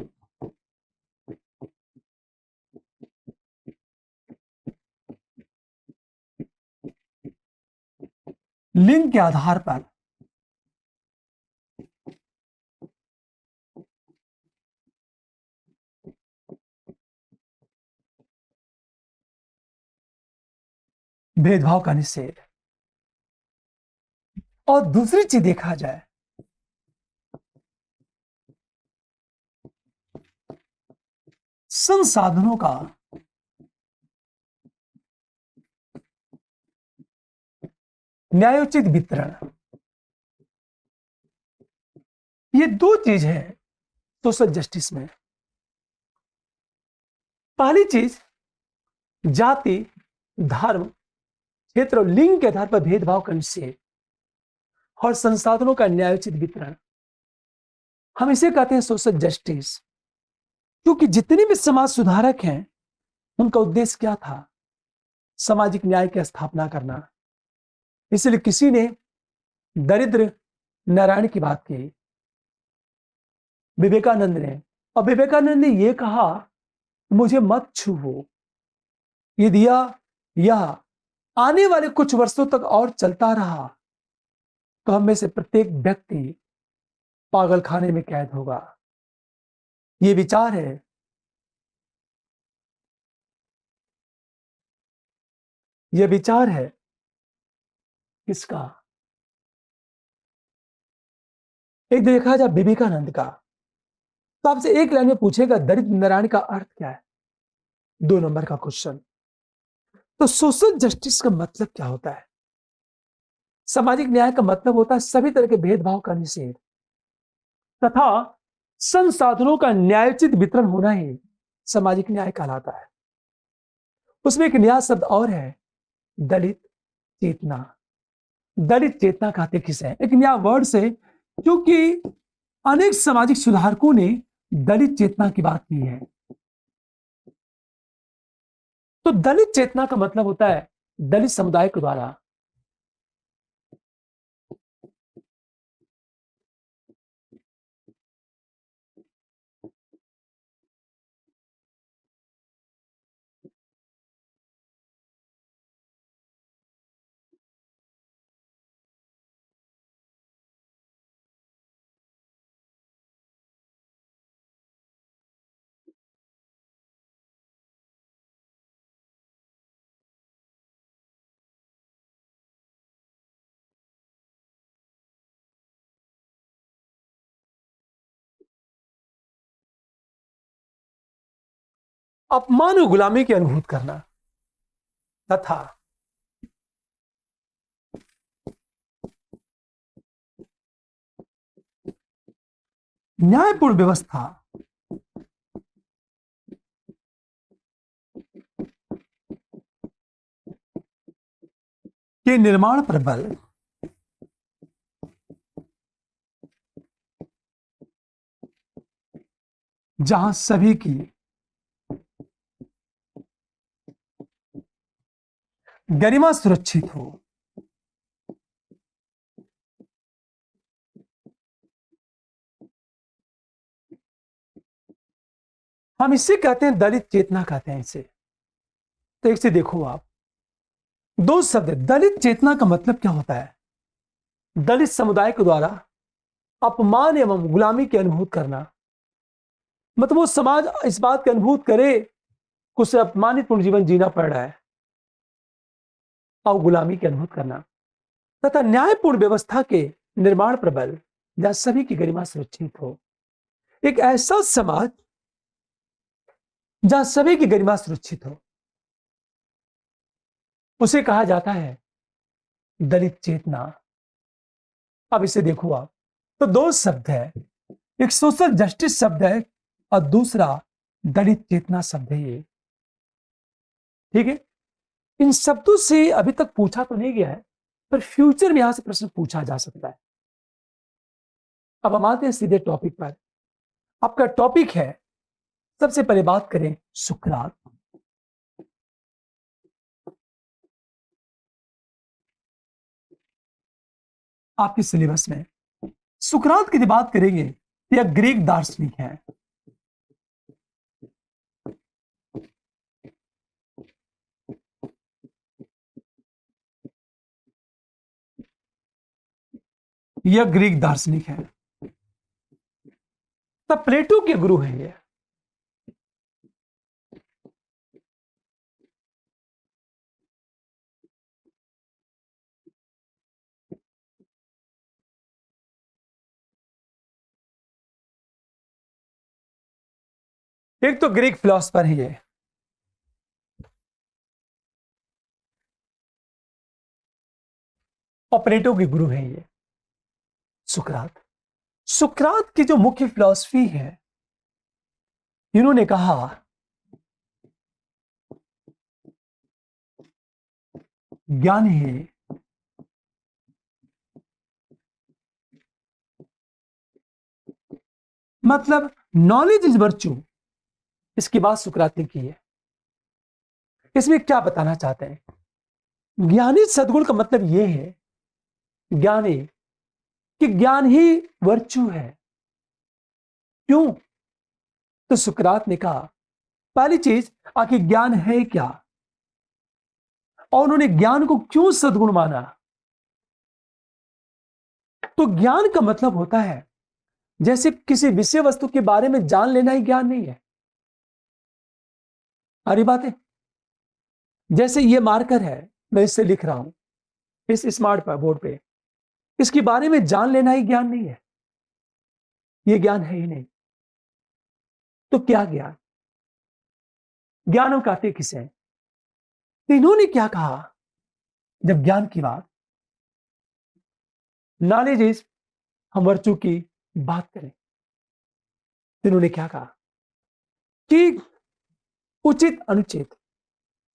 लिंग के आधार पर भेदभाव का निषेध। और दूसरी चीज देखा जाए, संसाधनों का न्यायोचित वितरण। ये दो चीज है सोशल जस्टिस में। पहली चीज, जाति, धर्म, क्षेत्र और लिंग के आधार पर भेदभाव का निषेध और संसाधनों का न्यायोचित वितरण, हम इसे कहते हैं सोशल जस्टिस। क्योंकि जितने भी समाज सुधारक हैं, उनका उद्देश्य क्या था, सामाजिक न्याय की स्थापना करना। इसलिए किसी ने दरिद्र नारायण की बात की, विवेकानंद ने, और विवेकानंद ने यह कहा, मुझे मत छूओ, यदि यह आने वाले कुछ वर्षों तक और चलता रहा तो हम में से प्रत्येक व्यक्ति पागल खाने में कैद होगा। यह विचार है, यह विचार है किसका, एक देखा जाए विवेकानंद का। तो आपसे एक लाइन में पूछेगा दरिद्र नारायण का अर्थ क्या है, 2 नंबर का क्वेश्चन। तो सोशल जस्टिस का मतलब क्या होता है, सामाजिक न्याय का मतलब होता है सभी तरह के भेदभाव का निषेध तथा संसाधनों का न्यायोचित वितरण होना ही सामाजिक न्याय कहलाता है। उसमें एक नया शब्द और है, दलित चेतना। दलित चेतना कहते किसे हैं, एक नया वर्ड से, क्योंकि अनेक सामाजिक सुधारकों ने दलित चेतना की बात की है। तो दलित चेतना का मतलब होता है दलित समुदाय के द्वारा अपमान और गुलामी की अनुभूत करना तथा न्यायपूर्ण व्यवस्था के निर्माण पर बल। जहां सभी की गरिमा सुरक्षित हो, हम इसे कहते हैं दलित चेतना कहते हैं इसे। तो एक से देखो आप, दो शब्द, दलित चेतना का मतलब क्या होता है, दलित समुदाय के द्वारा अपमान एवं गुलामी की अनुभूत करना, मतलब वो समाज इस बात की अनुभूत करे कि उसे अपमानितपूर्ण जीवन जीना पड़ रहा है, और गुलामी की अनुभूत करना तथा न्यायपूर्ण व्यवस्था के निर्माण प्रबल जहां सभी की गरिमा सुरक्षित हो। एक ऐसा समाज जहां सभी की गरिमा सुरक्षित हो, उसे कहा जाता है दलित चेतना। अब इसे देखो आप, तो दो शब्द है, एक सोशल जस्टिस शब्द है और दूसरा दलित चेतना शब्द है ये। ठीक है, इन शब्दों से अभी तक पूछा तो नहीं गया है, पर फ्यूचर में यहां से प्रश्न पूछा जा सकता है। अब हम आते हैं सीधे टॉपिक पर। आपका टॉपिक है, सबसे पहले बात करें सुकरात। आपके सिलेबस में सुकरात की बात करेंगे, यह ग्रीक दार्शनिक है। यह ग्रीक दार्शनिक है, तब प्लेटो के गुरु हैं ये। एक तो ग्रीक फिलोसफर है ये, और प्लेटो के गुरु हैं ये सुकरात। सुकरात की जो मुख्य फिलॉसफी है, इन्होंने कहा ज्ञान है, मतलब नॉलेज इज वर्च्यू, इसकी बात सुकरात ने की है। इसमें क्या बताना चाहते हैं, ज्ञानी सद्गुण का मतलब यह है, ज्ञानी कि ज्ञान ही वर्च्यू है। क्यों? तो सुकरात ने कहा पहली चीज, आखिर ज्ञान है क्या, और उन्होंने ज्ञान को क्यों सद्गुण माना। तो ज्ञान का मतलब होता है जैसे किसी विषय वस्तु के बारे में जान लेना ही ज्ञान नहीं है। सारी बातें, जैसे ये मार्कर है, मैं इससे लिख रहा हूं इस स्मार्ट पर बोर्ड पे, इसके बारे में जान लेना ही ज्ञान नहीं है, ये ज्ञान है ही नहीं। तो क्या ज्ञान, ज्ञान हम कहते किसे हैं? तो इन्होंने क्या कहा, जब ज्ञान की बात, नॉलेज इज, हम वर्चू की बात करें, तो इन्होंने क्या कहा कि उचित अनुचित,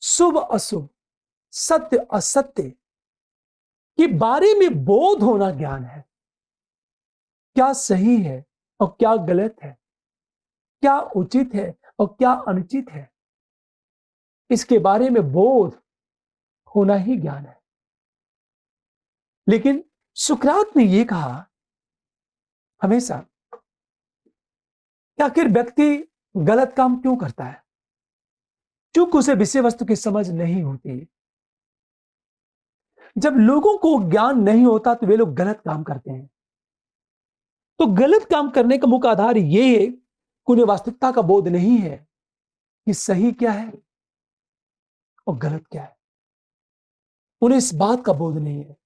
शुभ अशुभ, सत्य असत्य के बारे में बोध होना ज्ञान है। क्या सही है और क्या गलत है, क्या उचित है और क्या अनुचित है, इसके बारे में बोध होना ही ज्ञान है। लेकिन सुकरात ने यह कहा हमेशा कि आखिर व्यक्ति गलत काम क्यों करता है, चूंकि उसे विषय वस्तु की समझ नहीं होती। जब लोगों को ज्ञान नहीं होता तो वे लोग गलत काम करते हैं। तो गलत काम करने का मुख्य आधार यह है कि उन्हें वास्तविकता का बोध नहीं है कि सही क्या है और गलत क्या है। उन्हें इस बात का बोध नहीं है।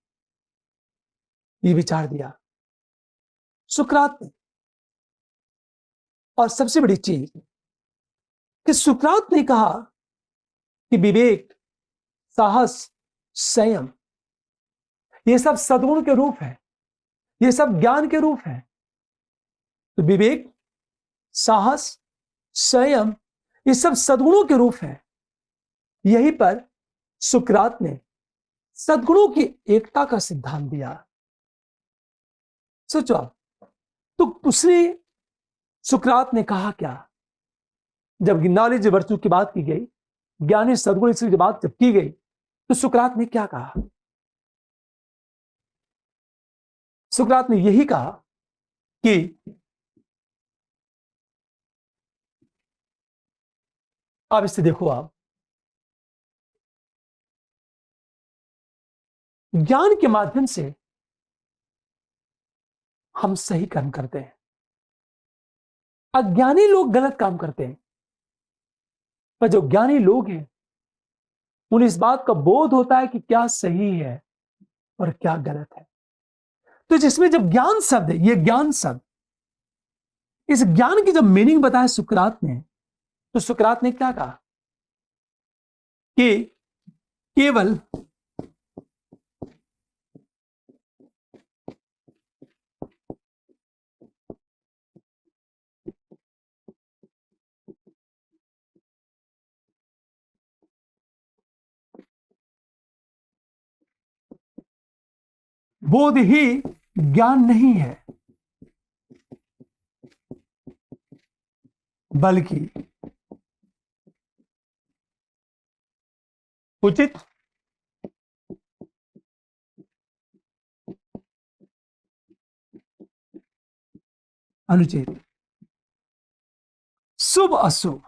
ये विचार दिया सुकरात ने। और सबसे बड़ी चीज कि सुकरात ने कहा कि विवेक, साहस, संयम, ये सब सद्गुण के रूप है, ये सब ज्ञान के रूप है। तो विवेक, साहस, संयम, ये सब सद्गुणों के रूप है। यहीं पर सुकरात ने सद्गुणों की एकता का सिद्धांत दिया। सोचो आप, तो उसने, सुकरात ने कहा क्या, जब नॉलेज वर्चू की बात की गई, ज्ञानी सद्गुण की बात जब की गई, तो सुकरात ने क्या कहा? सुकरात ने यही कहा कि अब इससे देखो आप, ज्ञान के माध्यम से हम सही कर्म करते हैं, अज्ञानी लोग गलत काम करते हैं। पर जो ज्ञानी लोग हैं उन्हें इस बात का बोध होता है कि क्या सही है और क्या गलत है। तो जिसमें जब ज्ञान शब्द है, ये ज्ञान शब्द, इस ज्ञान की जब मीनिंग बताया सुकरात ने, तो सुकरात ने क्या कहा कि केवल बोध ही ज्ञान नहीं है, बल्कि उचित अनुचित, शुभ अशुभ,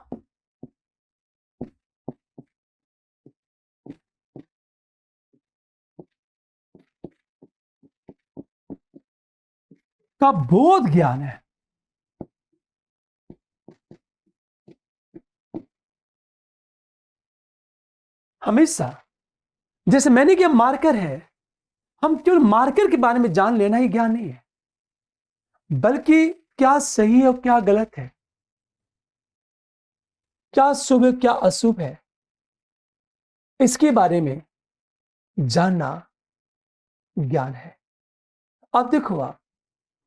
का बोध ज्ञान है। हमेशा जैसे मैंने किया मार्कर है, हम केवल मार्कर के बारे में जान लेना ही ज्ञान नहीं है, बल्कि क्या सही है और क्या गलत है, क्या शुभ है क्या अशुभ है, इसके बारे में जानना ज्ञान है। अब देखो, आप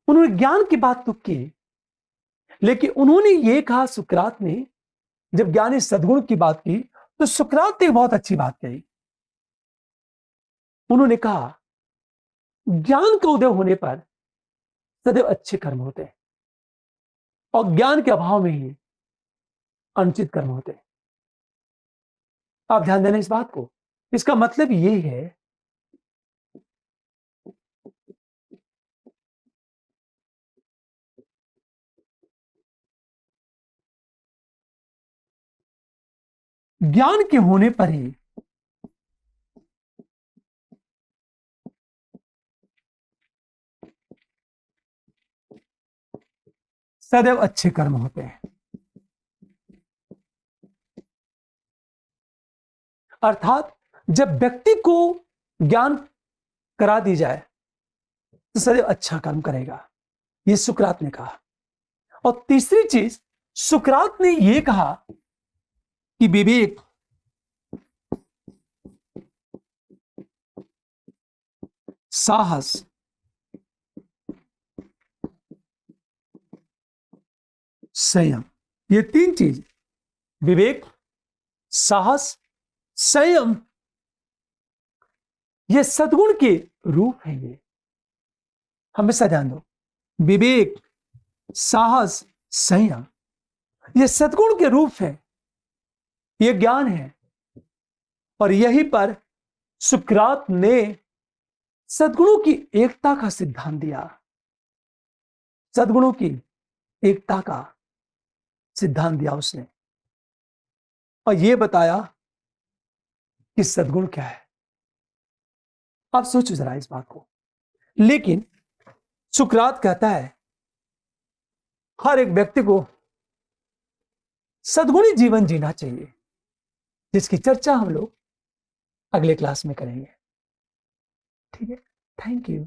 उन्होंने ज्ञान की बात तो की, लेकिन उन्होंने ये कहा, सुकरात ने जब ज्ञानी सद्गुण की बात की, तो सुकरात ने बहुत अच्छी बात कही। उन्होंने कहा ज्ञान का उदय होने पर सदैव अच्छे कर्म होते हैं और ज्ञान के अभाव में ही अनुचित कर्म होते हैं। आप ध्यान देना इस बात को। इसका मतलब ये है ज्ञान के होने पर ही सदैव अच्छे कर्म होते हैं। अर्थात जब व्यक्ति को ज्ञान करा दी जाए तो सदैव अच्छा कर्म करेगा, यह सुकरात ने कहा। और तीसरी चीज सुकरात ने यह कहा कि विवेक, साहस, संयम, ये तीन चीज, विवेक, साहस, संयम, ये सद्गुण के रूप है। ये हमेशा ध्यान दो, विवेक, साहस, संयम, ये सद्गुण के रूप है, ये ज्ञान है। और यहीं पर सुकरात ने सद्गुणों की एकता का सिद्धांत दिया, सद्गुणों की एकता का सिद्धांत दिया उसने, और यह बताया कि सद्गुण क्या है। आप सोचो जरा इस बात को। लेकिन सुकरात कहता है हर एक व्यक्ति को सद्गुणी जीवन जीना चाहिए, जिसकी चर्चा हम लोग अगले क्लास में करेंगे। ठीक है, थैंक यू।